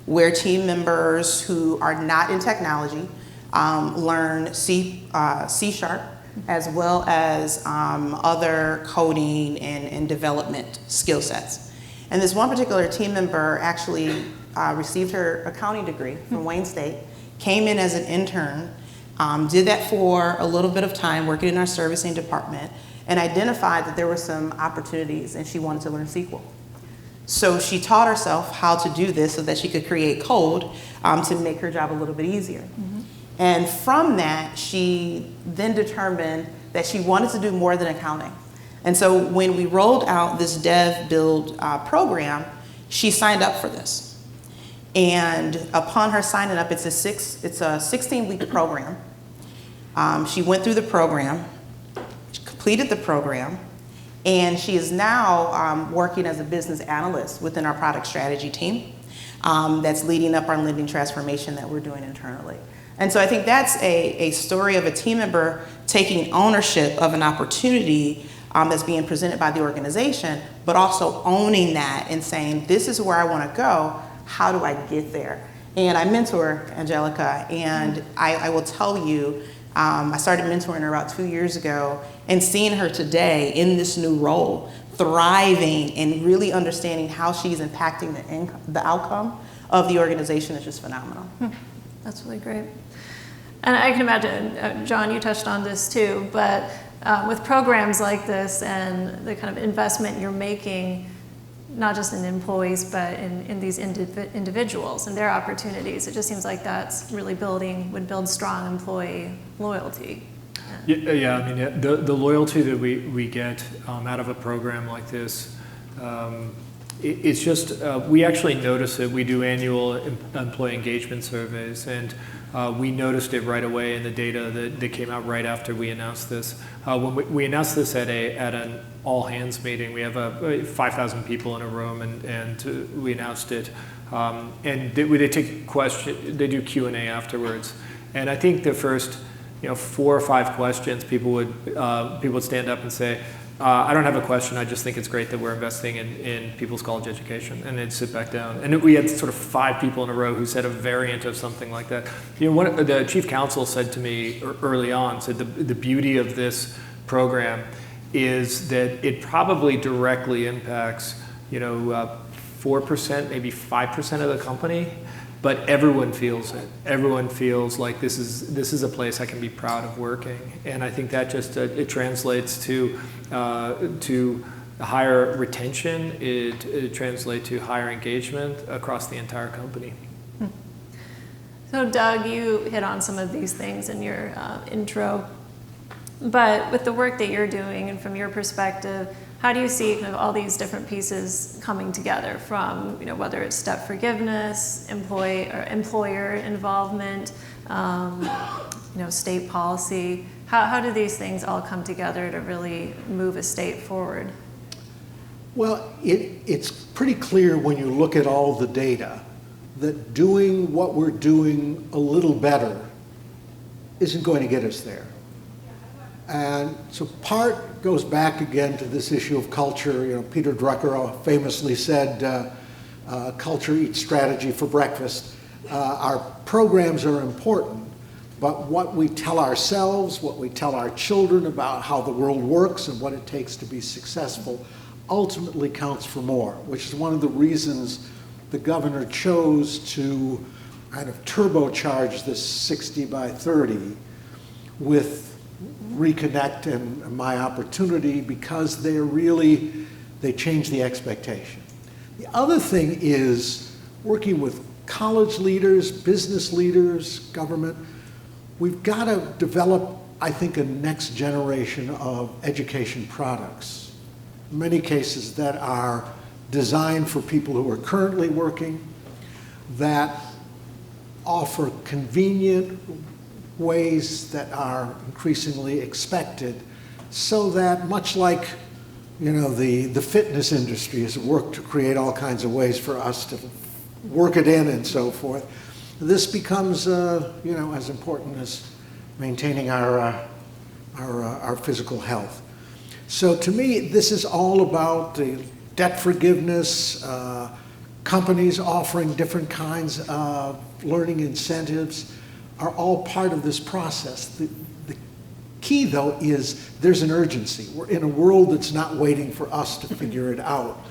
where team members who are not in technology learn C# as well as other coding and development skill sets. And this one particular team member actually received her accounting degree from Wayne State, came in as an intern, did that for a little bit of time working in our servicing department, and identified that there were some opportunities and she wanted to learn SQL. So she taught herself how to do this so that she could create code to make her job a little bit easier. And from that, she then determined that she wanted to do more than accounting. And so when we rolled out this Dev Build program, she signed up for this. And upon her signing up, it's a 16-week program. She went through the program, completed the program, and she is now working as a business analyst within our product strategy team that's leading up our lending transformation that we're doing internally. And so I think that's a story of a team member taking ownership of an opportunity that's being presented by the organization, but also owning that and saying, this is where I want to go, how do I get there? And I mentor Angelica, and I will tell you, I started mentoring her about 2 years ago, and seeing her today in this new role, thriving and really understanding how she's impacting the outcome of the organization is just phenomenal. That's really great. And I can imagine, John, you touched on this too, but with programs like this and the kind of investment you're making, not just in employees, but in these individuals and their opportunities, it just seems like that's really would build strong employee loyalty. Yeah, I mean, the loyalty that we get out of a program like this, it's just, we actually notice it. We do annual employee engagement surveys, and we noticed it right away in the data that came out right after we announced this. When we announced this at an all-hands meeting, we have 5,000 people in a room, and we announced it. And they take questions, they do Q&A afterwards. And I think the first 4 or 5 questions, people would stand up and say, I don't have a question, I just think it's great that we're investing in people's college education, and they'd sit back down. And we had sort of 5 people in a row who said a variant of something like that. The chief counsel said to me early on, said the beauty of this program is that it probably directly impacts 4%, maybe 5% of the company, but everyone feels it. Everyone feels like this is a place I can be proud of working, and I think that just it translates to higher retention. It translates to higher engagement across the entire company. So Doug, you hit on some of these things in your intro, but with the work that you're doing and from your perspective, how do you see kind of all these different pieces coming together from, whether it's debt forgiveness, employer involvement, state policy? How do these things all come together to really move a state forward? Well, it's pretty clear when you look at all the data that doing what we're doing a little better isn't going to get us there. And so part goes back again to this issue of culture. Peter Drucker famously said, culture eats strategy for breakfast. Our programs are important, but what we tell ourselves, what we tell our children about how the world works and what it takes to be successful ultimately counts for more, which is one of the reasons the governor chose to kind of turbocharge this 60 by 30 with Reconnect and My Opportunity, because they change the expectation. The other thing is working with college leaders, business leaders, government. We've got to develop, I think, a next generation of education products, in many cases that are designed for people who are currently working, that offer convenient ways that are increasingly expected, so that much like the fitness industry has worked to create all kinds of ways for us to work it in and so forth, this becomes as important as maintaining our physical health. So to me, this is all about the debt forgiveness, companies offering different kinds of learning incentives are all part of this process. The key, though, is there's an urgency. We're in a world that's not waiting for us to figure it out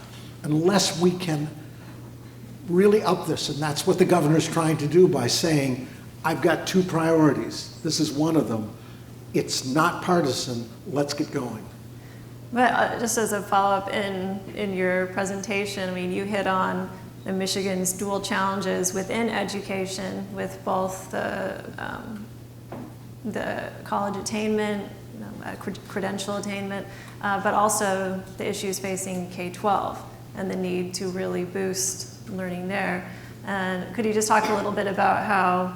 unless we can really up this. And that's what the governor's trying to do by saying, I've got 2 priorities. This is one of them. It's not partisan. Let's get going. But just as a follow-up in your presentation, I mean, you hit on Michigan's dual challenges within education with both the college attainment, credential attainment, but also the issues facing K-12 and the need to really boost learning there. And could you just talk a little bit about how,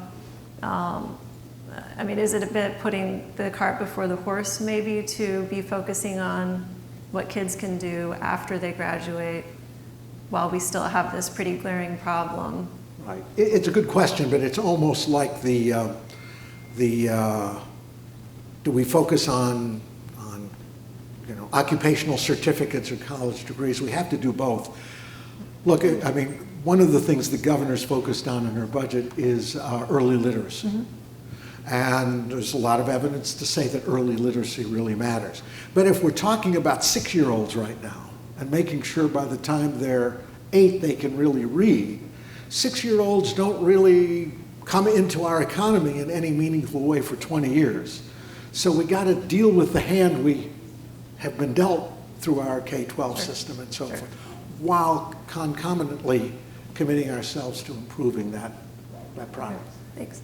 I mean, is it a bit putting the cart before the horse maybe to be focusing on what kids can do after they graduate while we still have this pretty glaring problem? Right. It's a good question, but it's almost like do we focus on occupational certificates or college degrees? We have to do both. Look, I mean, one of the things the governor's focused on in her budget is early literacy. Mm-hmm. And there's a lot of evidence to say that early literacy really matters. But if we're talking about 6-year-olds right now and making sure by the time they're 8 they can really read, 6-year-olds don't really come into our economy in any meaningful way for 20 years. So we got to deal with the hand we have been dealt through our K-12 system and so forth, while concomitantly committing ourselves to improving that product. Thanks.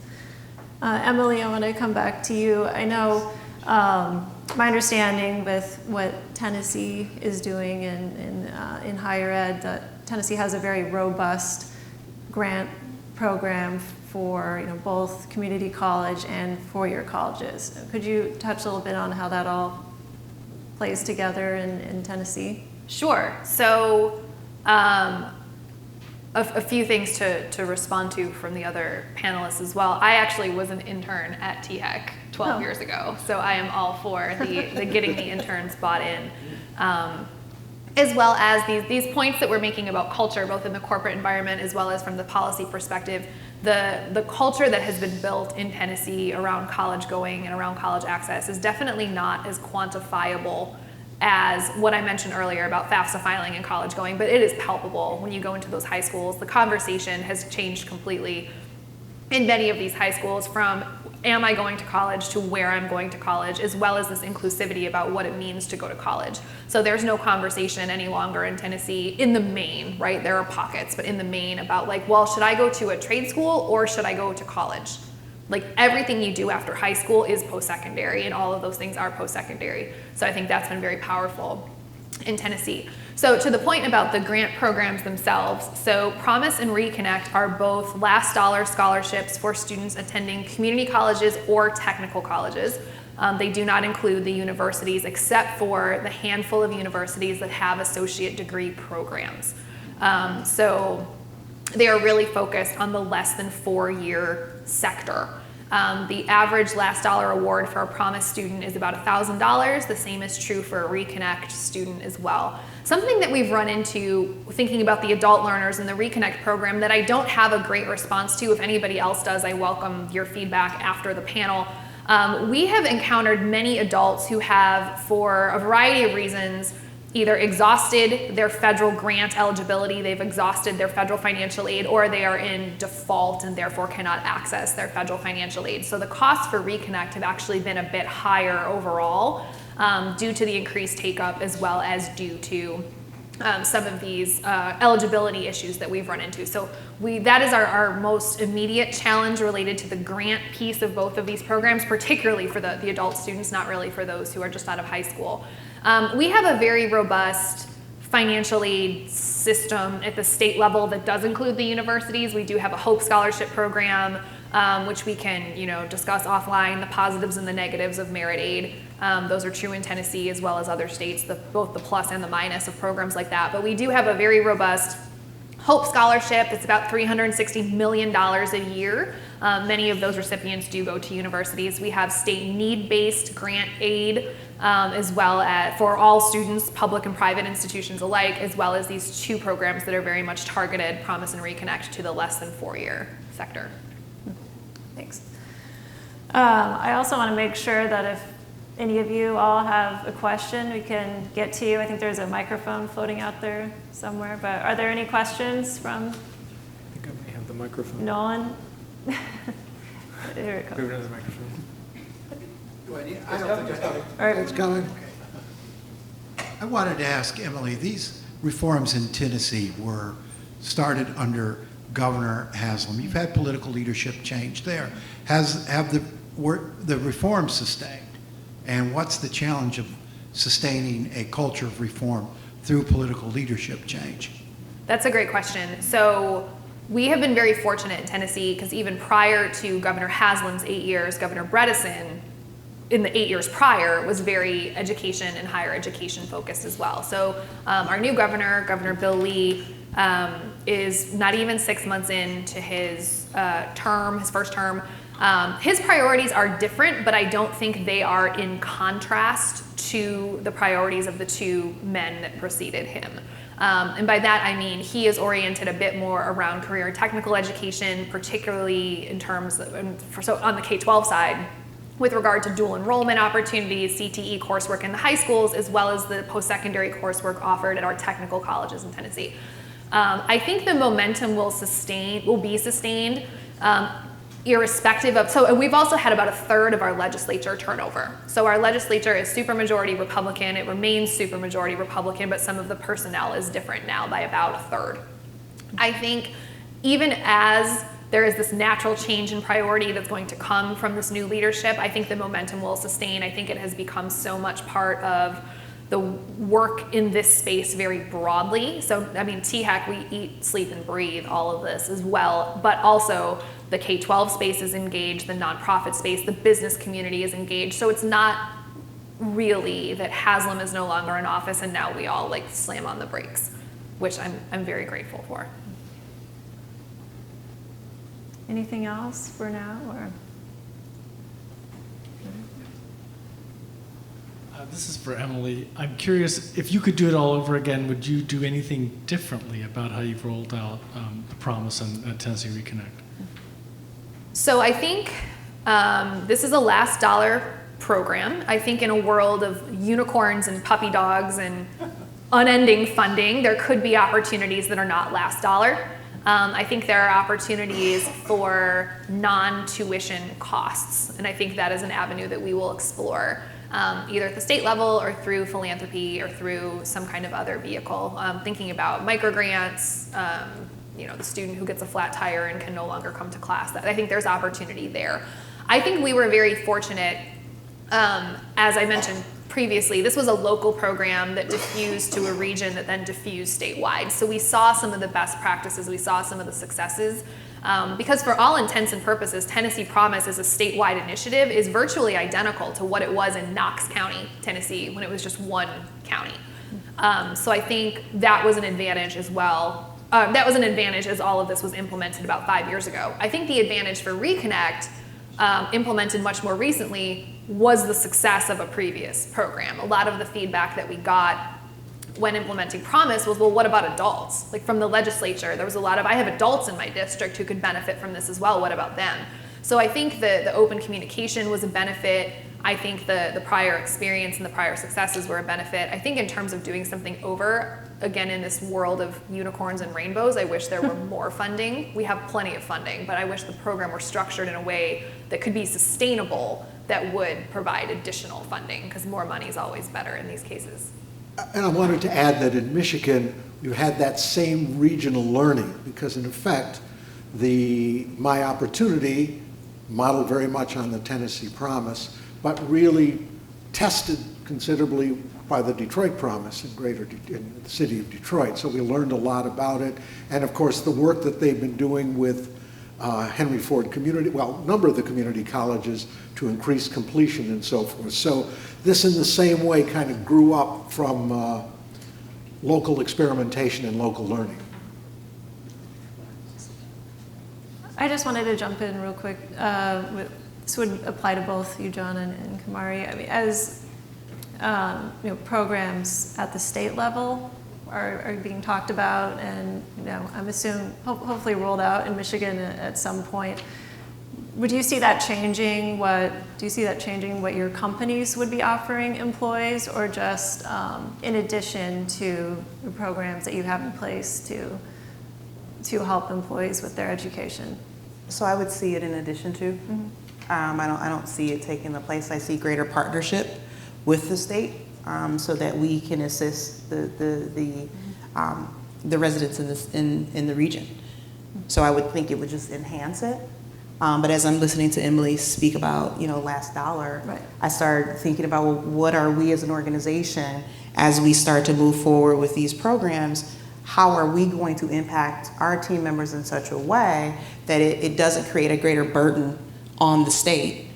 Emily, I want to come back to you. I know my understanding with what Tennessee is doing in higher ed, that Tennessee has a very robust grant program for both community college and four-year colleges. Could you touch a little bit on how that all plays together in Tennessee? Sure. So a few things to respond to from the other panelists as well. I actually was an intern at THEC 12 years ago, so I am all for the getting the interns bought in. As well as these points that we're making about culture, both in the corporate environment as well as from the policy perspective. The culture that has been built in Tennessee around college going and around college access is definitely not as quantifiable as what I mentioned earlier about FAFSA filing and college going, but it is palpable when you go into those high schools. The conversation has changed completely in many of these high schools from am I going to college to where I'm going to college, as well as this inclusivity about what it means to go to college. So there's no conversation any longer in Tennessee in the main, right? There are pockets, but in the main about like, well, should I go to a trade school or should I go to college? Like everything you do after high school is post-secondary, and all of those things are post-secondary. So I think that's been very powerful in Tennessee. So to the point about the grant programs themselves, so Promise and Reconnect are both last dollar scholarships for students attending community colleges or technical colleges. They do not include the universities except for the handful of universities that have associate degree programs. So they are really focused on the less than 4-year sector. The average last dollar award for a Promise student is about $1,000. The same is true for a Reconnect student as well. Something that we've run into thinking about the adult learners in the Reconnect program that I don't have a great response to. If anybody else does, I welcome your feedback after the panel. We have encountered many adults who have, for a variety of reasons, either exhausted their federal grant eligibility, they've exhausted their federal financial aid, or they are in default and therefore cannot access their federal financial aid. So the costs for Reconnect have actually been a bit higher overall due to the increased take-up, as well as due to some of these eligibility issues that we've run into. So that is our most immediate challenge related to the grant piece of both of these programs, particularly for the adult students, not really for those who are just out of high school. We have a very robust financial aid system at the state level that does include the universities. We do have a Hope Scholarship program, which we can discuss offline, the positives and the negatives of merit aid. Those are true in Tennessee as well as other states, both the plus and the minus of programs like that. But we do have a very robust Hope Scholarship. It's about $360 million a year. Many of those recipients do go to universities. We have state need-based grant aid as well as for all students, public and private institutions alike, as well as these two programs that are very much targeted, Promise and Reconnect, to the less than 4-year sector. Thanks. I also want to make sure that if any of you all have a question, we can get to you. I think there's a microphone floating out there somewhere, but are there any questions from? I think I may have the microphone. Nolan? Here it comes. Move another microphone. I don't think it's coming. It's coming. I wanted to ask Emily, these reforms in Tennessee were started under Governor Haslam. You've had political leadership change there. Were the reforms sustained? And what's the challenge of sustaining a culture of reform through political leadership change? That's a great question. So we have been very fortunate in Tennessee because even prior to Governor Haslam's 8 years, Governor Bredesen, in the 8 years prior, was very education and higher education focused as well. So our new governor, Governor Bill Lee, is not even 6 months into his first term. His priorities are different, but I don't think they are in contrast to the priorities of the two men that preceded him. And by that I mean he is oriented a bit more around career and technical education, particularly in terms of, so on the K-12 side, with regard to dual enrollment opportunities, CTE coursework in the high schools, as well as the post-secondary coursework offered at our technical colleges in Tennessee. I think the momentum will be sustained, irrespective of, so we've also had about a third of our legislature turnover. So our legislature is supermajority Republican, it remains supermajority Republican, but some of the personnel is different now by about a third. I think even as there is this natural change in priority that's going to come from this new leadership, I think the momentum will sustain. I think it has become so much part of the work in this space very broadly. So, I mean, THEC, we eat, sleep, and breathe all of this as well, but also the K-12 space is engaged, the nonprofit space, the business community is engaged. So it's not really that Haslam is no longer in office and now we all like slam on the brakes, which I'm very grateful for. Anything else for now, or? This is for Emily. I'm curious, if you could do it all over again, would you do anything differently about how you've rolled out the Promise and Tennessee Reconnect? So I think this is a last dollar program. I think in a world of unicorns and puppy dogs and unending funding, there could be opportunities that are not last dollar. I think there are opportunities for non-tuition costs, and I think that is an avenue that we will explore, either at the state level or through philanthropy or through some kind of other vehicle. Thinking about microgrants, the student who gets a flat tire and can no longer come to class. I think there's opportunity there. I think we were very fortunate, as I mentioned previously, this was a local program that diffused to a region that then diffused statewide. So we saw some of the best practices, we saw some of the successes, because for all intents and purposes, Tennessee Promise as a statewide initiative is virtually identical to what it was in Knox County, Tennessee, when it was just one county. So I think that was an advantage as well. That was an advantage as all of this was implemented about 5 years ago. I think the advantage for Reconnect, implemented much more recently, was the success of a previous program. A lot of the feedback that we got when implementing Promise was, well, what about adults? Like from the legislature, there was a lot of, I have adults in my district who could benefit from this as well, what about them? So I think the open communication was a benefit. I think the prior experience and the prior successes were a benefit. I think in terms of doing something over, again, in this world of unicorns and rainbows, I wish there were more funding. We have plenty of funding, but I wish the program were structured in a way that could be sustainable, that would provide additional funding, because more money is always better in these cases. And I wanted to add that in Michigan, you had that same regional learning, because in effect, the My Opportunity, modeled very much on the Tennessee Promise, but really tested considerably by the Detroit Promise in the city of Detroit. So we learned a lot about it. And of course, the work that they've been doing with Henry Ford community, well, a number of the community colleges to increase completion and so forth. So this in the same way kind of grew up from local experimentation and local learning. I just wanted to jump in real quick. This would apply to both you, John, and Kamari. I mean, as programs at the state level are being talked about, and I'm assuming hopefully rolled out in Michigan at some point. Would you see that changing? Do you see that changing what your companies would be offering employees, or just in addition to the programs that you have in place to help employees with their education? So I would see it in addition to. Mm-hmm. I don't see it taking the place. I see greater partnership with the state so that we can assist the residents in the region. So I would think it would just enhance it. But as I'm listening to Emily speak about, last dollar, Right. I started thinking about, well, what are we as an organization as we start to move forward with these programs? How are we going to impact our team members in such a way that it doesn't create a greater burden on the state?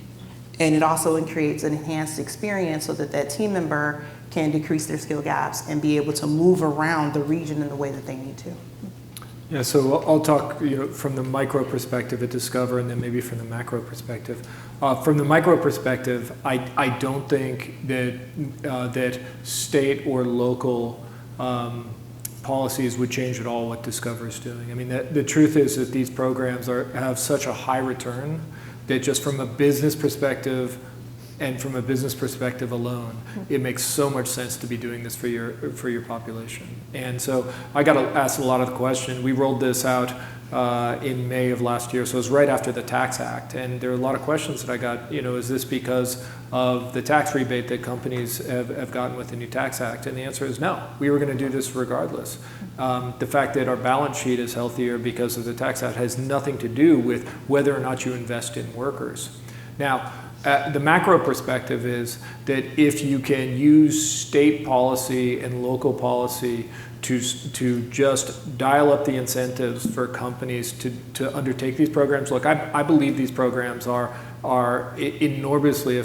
And it also creates an enhanced experience so that that team member can decrease their skill gaps and be able to move around the region in the way that they need to. Yeah, so I'll talk from the micro perspective at Discover, and then maybe from the macro perspective. From the micro perspective, I don't think that state or local policies would change at all what Discover is doing. I mean, the truth is that these programs have such a high return that just from a business perspective and from a business perspective alone, it makes so much sense to be doing this for your population. And so I got asked a lot of the question. We rolled this out in May of last year, so it was right after the Tax Act. And there are a lot of questions that I got, is this because of the tax rebate that companies have gotten with the new Tax Act? And the answer is no. We were going to do this regardless. The fact that our balance sheet is healthier because of the Tax Act has nothing to do with whether or not you invest in workers. Now, the macro perspective is that if you can use state policy and local policy to just dial up the incentives for companies to undertake these programs. Look, I believe these programs are enormously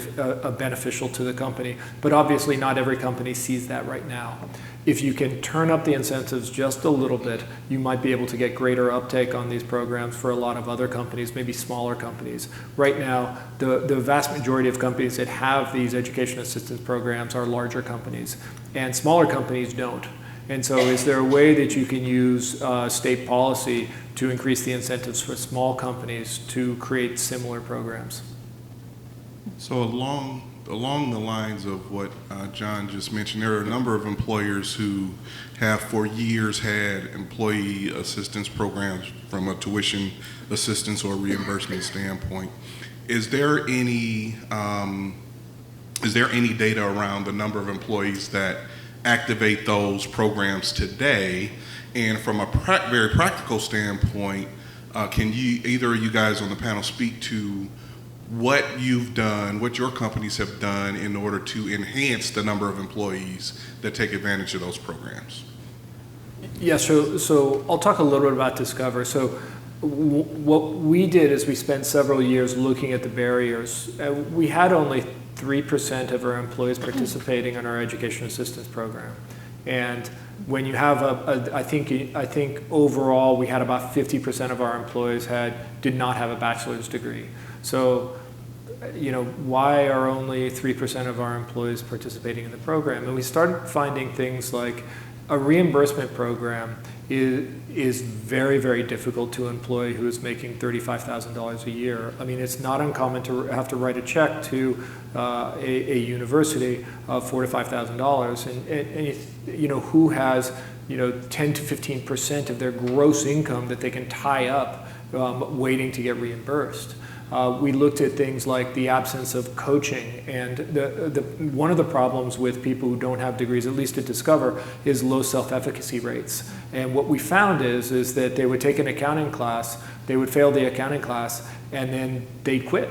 beneficial to the company, but obviously not every company sees that right now. If you can turn up the incentives just a little bit, you might be able to get greater uptake on these programs for a lot of other companies, maybe smaller companies. Right now, the vast majority of companies that have these education assistance programs are larger companies, and smaller companies don't. And so is there a way that you can use state policy to increase the incentives for small companies to create similar programs? So along the lines of what John just mentioned, there are a number of employers who have for years had employee assistance programs from a tuition assistance or reimbursement standpoint. Is there any data around the number of employees that activate those programs today? And from a very practical standpoint, can either of you guys on the panel speak to what you've done, what your companies have done in order to enhance the number of employees that take advantage of those programs? Yeah, so I'll talk a little bit about Discover. So what we did is we spent several years looking at the barriers. We had only 3% of our employees participating in our education assistance program. And when you have I think overall we had about 50% of our employees did not have a bachelor's degree. So, why are only 3% of our employees participating in the program? And we started finding things like a reimbursement program is very, very difficult to employ who is making $35,000 a year. I mean, it's not uncommon to have to write a check to a university of $4,000 to $5,000, and who has 10 to 15% of their gross income that they can tie up waiting to get reimbursed. We looked at things like the absence of coaching, and one of the problems with people who don't have degrees, at least at Discover, is low self-efficacy rates. And what we found is that they would take an accounting class, they would fail the accounting class, and then they'd quit.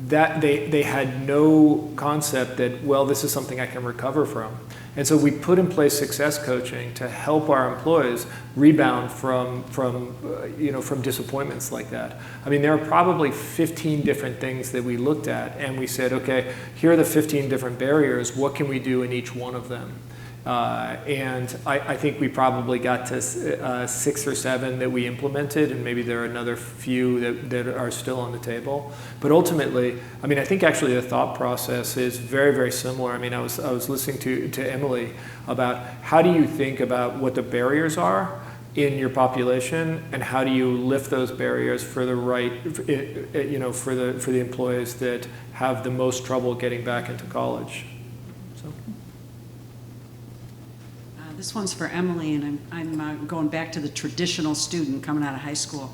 They had no concept that, well, this is something I can recover from. And so we put in place success coaching to help our employees rebound from disappointments like that. I mean, there are probably 15 different things that we looked at, and we said, okay, here are the 15 different barriers. What can we do in each one of them? And I think we probably got to 6 or 7 that we implemented, and maybe there are another few that are still on the table. But ultimately, I mean, I think actually the thought process is very, very similar. I mean, I was listening to Emily about how do you think about what the barriers are in your population, and how do you lift those barriers for the for the employees that have the most trouble getting back into college. This one's for Emily, and I'm going back to the traditional student coming out of high school.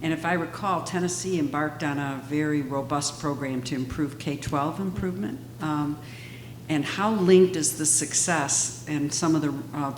And if I recall, Tennessee embarked on a very robust program to improve K-12 improvement. And how linked is the success and some of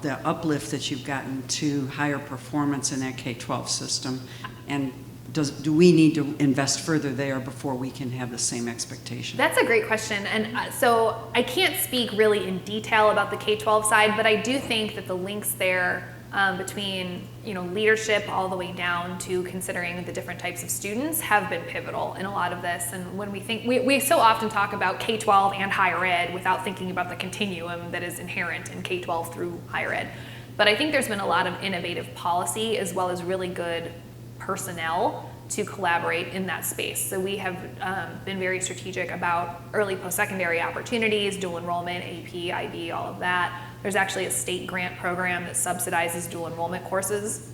the uplift that you've gotten to higher performance in that K-12 system? And do we need to invest further there before we can have the same expectation? That's a great question. And so I can't speak really in detail about the K-12 side, but I do think that the links there between leadership all the way down to considering the different types of students have been pivotal in a lot of this. And when we so often talk about K-12 and higher ed without thinking about the continuum that is inherent in K-12 through higher ed. But I think there's been a lot of innovative policy as well as really good personnel to collaborate in that space. So we have been very strategic about early post-secondary opportunities, dual enrollment, AP, IB, all of that. There's actually a state grant program that subsidizes dual enrollment courses.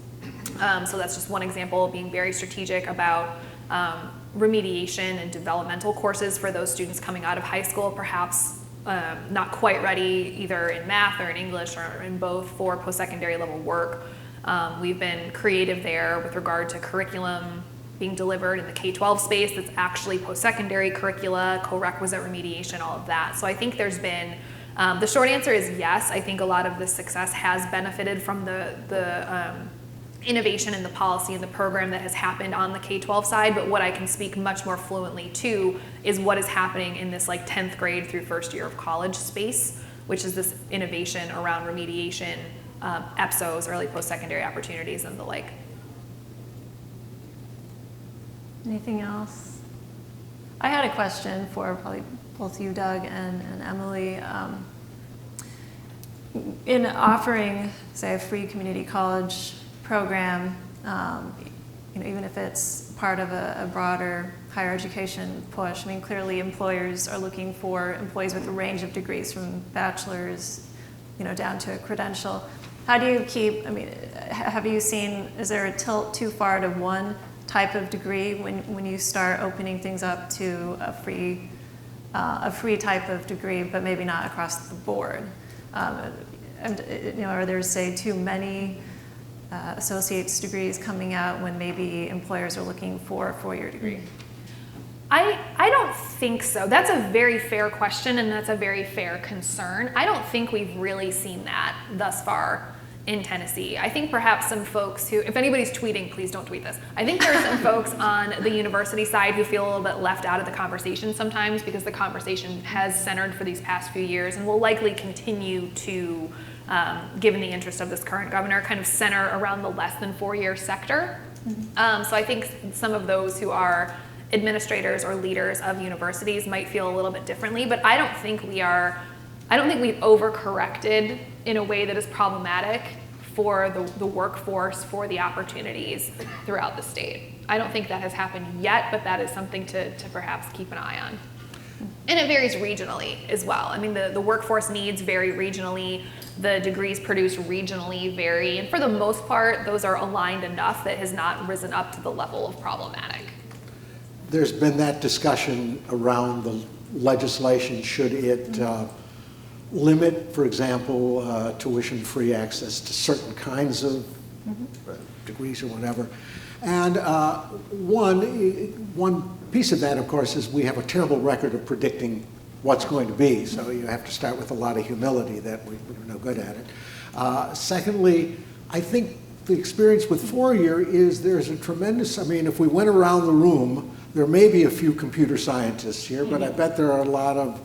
So that's just one example of being very strategic about remediation and developmental courses for those students coming out of high school, perhaps not quite ready either in math or in English or in both for post-secondary level work. We've been creative there with regard to curriculum being delivered in the K-12 space that's actually post-secondary curricula, co-requisite remediation, all of that. So I think there's been, the short answer is yes. I think a lot of this success has benefited from the innovation in the policy and the program that has happened on the K-12 side, but what I can speak much more fluently to is what is happening in this 10th grade through first year of college space, which is this innovation around remediation, EPSOs, early post-secondary opportunities, and the like. Anything else? I had a question for probably both you, Doug, and Emily. In offering, say, a free community college program, even if it's part of a broader higher education push, clearly employers are looking for employees with a range of degrees from bachelor's, down to a credential. How do you keep, have you seen, is there a tilt too far to one type of degree when you start opening things up to a free type of degree, but maybe not across the board? Are there, say, too many associate's degrees coming out when maybe employers are looking for a four-year degree? I don't think so. That's a very fair question, and that's a very fair concern. I don't think we've really seen that thus far in Tennessee. I think perhaps some folks who, if anybody's tweeting, please don't tweet this. I think there are some folks on the university side who feel a little bit left out of the conversation sometimes because the conversation has centered for these past few years and will likely continue to, given the interest of this current governor, kind of center around the less than 4-year sector. So I think some of those who are administrators or leaders of universities might feel a little bit differently, but I don't think we've overcorrected in a way that is problematic for the workforce, for the opportunities throughout the state. I don't think that has happened yet, but that is something to perhaps keep an eye on. And it varies regionally as well. The workforce needs vary regionally, the degrees produced regionally vary, and for the most part, those are aligned enough that has not risen up to the level of problematic. There's been that discussion around the legislation. Should it limit, for example, tuition-free access to certain kinds of degrees or whatever? And one piece of that, of course, is we have a terrible record of predicting what's going to be. So you have to start with a lot of humility that we're no good at it. Secondly, I think the experience with 4-year is there's a tremendous, if we went around the room, there may be a few computer scientists here, but I bet there are a lot of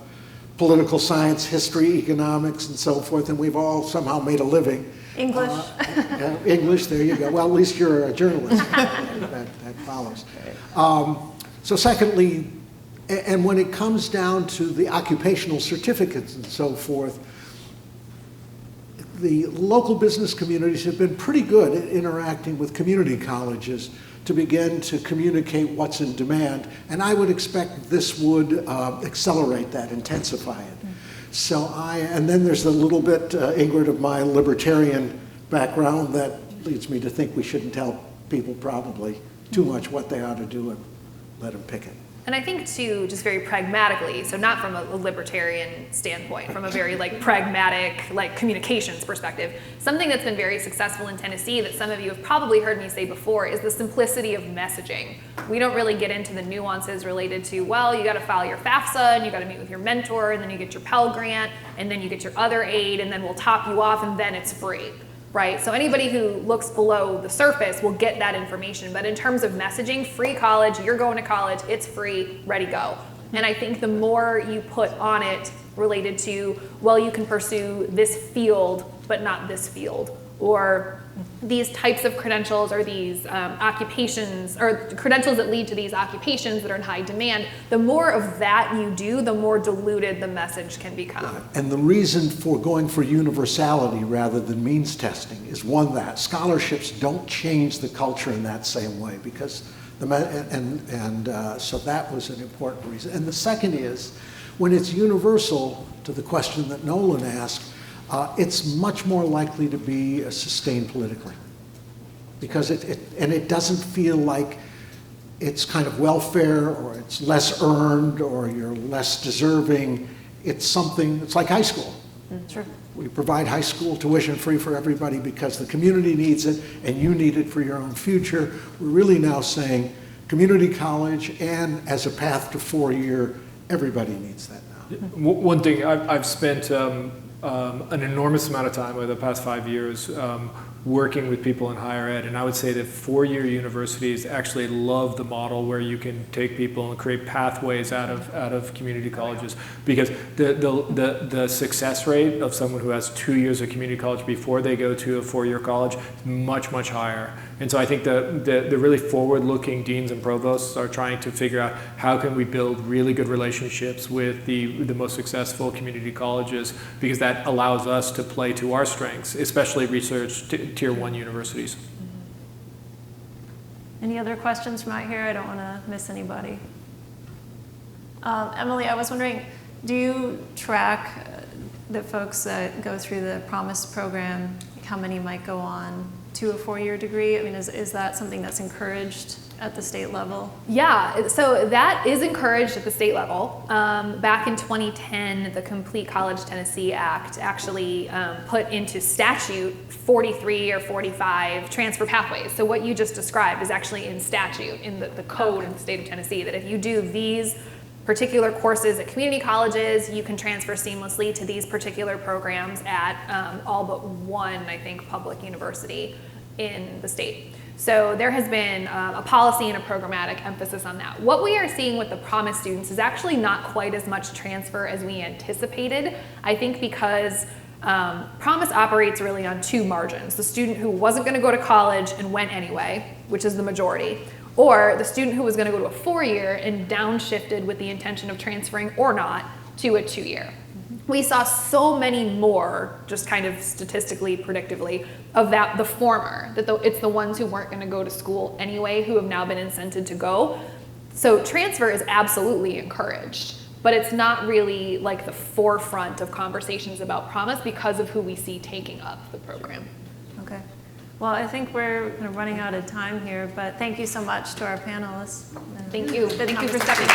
political science, history, economics, and so forth, and we've all somehow made a living. English. English, there you go. Well, at least you're a journalist. that follows. So secondly, and when it comes down to the occupational certificates and so forth, the local business communities have been pretty good at interacting with community colleges to begin to communicate what's in demand, and I would expect this would accelerate that, intensify it. So and then there's a little bit, Ingrid, of my libertarian background that leads me to think we shouldn't tell people probably too much what they ought to do and let them pick it. And I think too, just very pragmatically, so not from a libertarian standpoint, from a very like pragmatic, like communications perspective, something that's been very successful in Tennessee that some of you have probably heard me say before is the simplicity of messaging. We don't really get into the nuances related to, well, you got to file your FAFSA and you got to meet with your mentor and then you get your Pell Grant and then you get your other aid and then we'll top you off and then it's free. Right, so anybody who looks below the surface will get that information. But in terms of messaging, free college, you're going to college, it's free, ready, go. And I think the more you put on it related to, well, you can pursue this field, but not this field, or these types of credentials or these occupations, or credentials that lead to these occupations that are in high demand, the more of that you do, the more diluted the message can become. And the reason for going for universality rather than means testing is one, that scholarships don't change the culture in that same way, because so that was an important reason. And the second is, when it's universal, to the question that Nolan asked, it's much more likely to be sustained politically, because it doesn't feel like it's kind of welfare or it's less earned or you're less deserving. It's something, it's like high school. Sure. We provide high school tuition free for everybody because the community needs it and you need it for your own future. We're really now saying community college, and as a path to 4-year, everybody needs that now. One thing, I've spent an enormous amount of time over the past 5 years working with people in higher ed, and I would say that 4-year universities actually love the model where you can take people and create pathways out of community colleges, because the success rate of someone who has 2 years of community college before they go to a 4-year college is much, much higher. And so I think the really forward-looking deans and provosts are trying to figure out how can we build really good relationships with the most successful community colleges, because that allows us to play to our strengths, especially research tier 1 universities. Any other questions from out here? I don't want to miss anybody. Emily, I was wondering, do you track the folks that go through the Promise program, how many might go on to a 4-year degree? I mean, is that something that's encouraged at the state level? Yeah, so that is encouraged at the state level. Back in 2010, the Complete College Tennessee Act actually put into statute 43 or 45 transfer pathways. So what you just described is actually in statute, in the code in the state of Tennessee, that if you do these particular courses at community colleges, you can transfer seamlessly to these particular programs at all but one, I think, public university in the state. So there has been a policy and a programmatic emphasis on that. What we are seeing with the Promise students is actually not quite as much transfer as we anticipated. I think because Promise operates really on 2 margins: the student who wasn't going to go to college and went anyway, which is the majority, or the student who was going to go to a 4-year and downshifted with the intention of transferring or not to a 2-year. We saw so many more, just kind of statistically, predictively, of that, the former, that it's the ones who weren't going to go to school anyway who have now been incented to go. So transfer is absolutely encouraged, but it's not really like the forefront of conversations about Promise because of who we see taking up the program. Okay. Well, I think we're running out of time here, but thank you so much to our panelists. Thank you. Thank you for stepping in.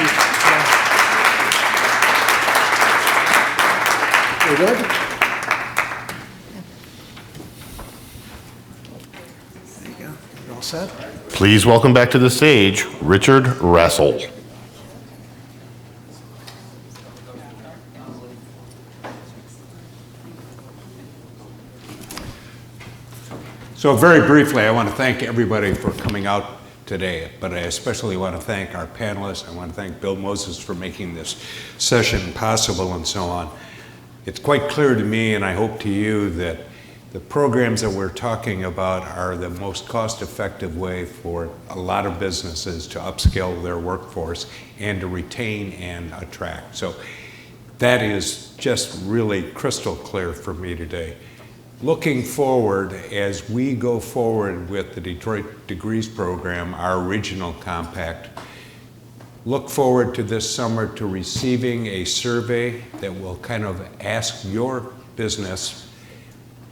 Very good. There you go. You're all set? Please welcome back to the stage Richard Rassel. So very briefly, I want to thank everybody for coming out today, but I especially want to thank our panelists. I want to thank Bill Moses for making this session possible and so on. It's quite clear to me, and I hope to you, that the programs that we're talking about are the most cost-effective way for a lot of businesses to upskill their workforce and to retain and attract. So that is just really crystal clear for me today. Looking forward, as we go forward with the Detroit Degrees program, our regional compact, look forward to this summer to receiving a survey that will kind of ask your business,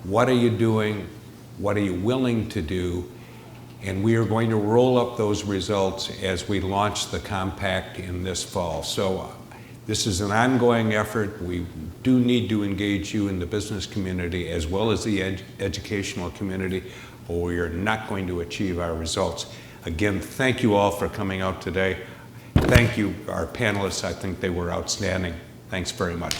what are you doing? What are you willing to do? And we are going to roll up those results as we launch the compact in this fall. So this is an ongoing effort. We do need to engage you in the business community as well as the educational community, or we are not going to achieve our results. Again, thank you all for coming out today. Thank you, our panelists. I think they were outstanding. Thanks very much.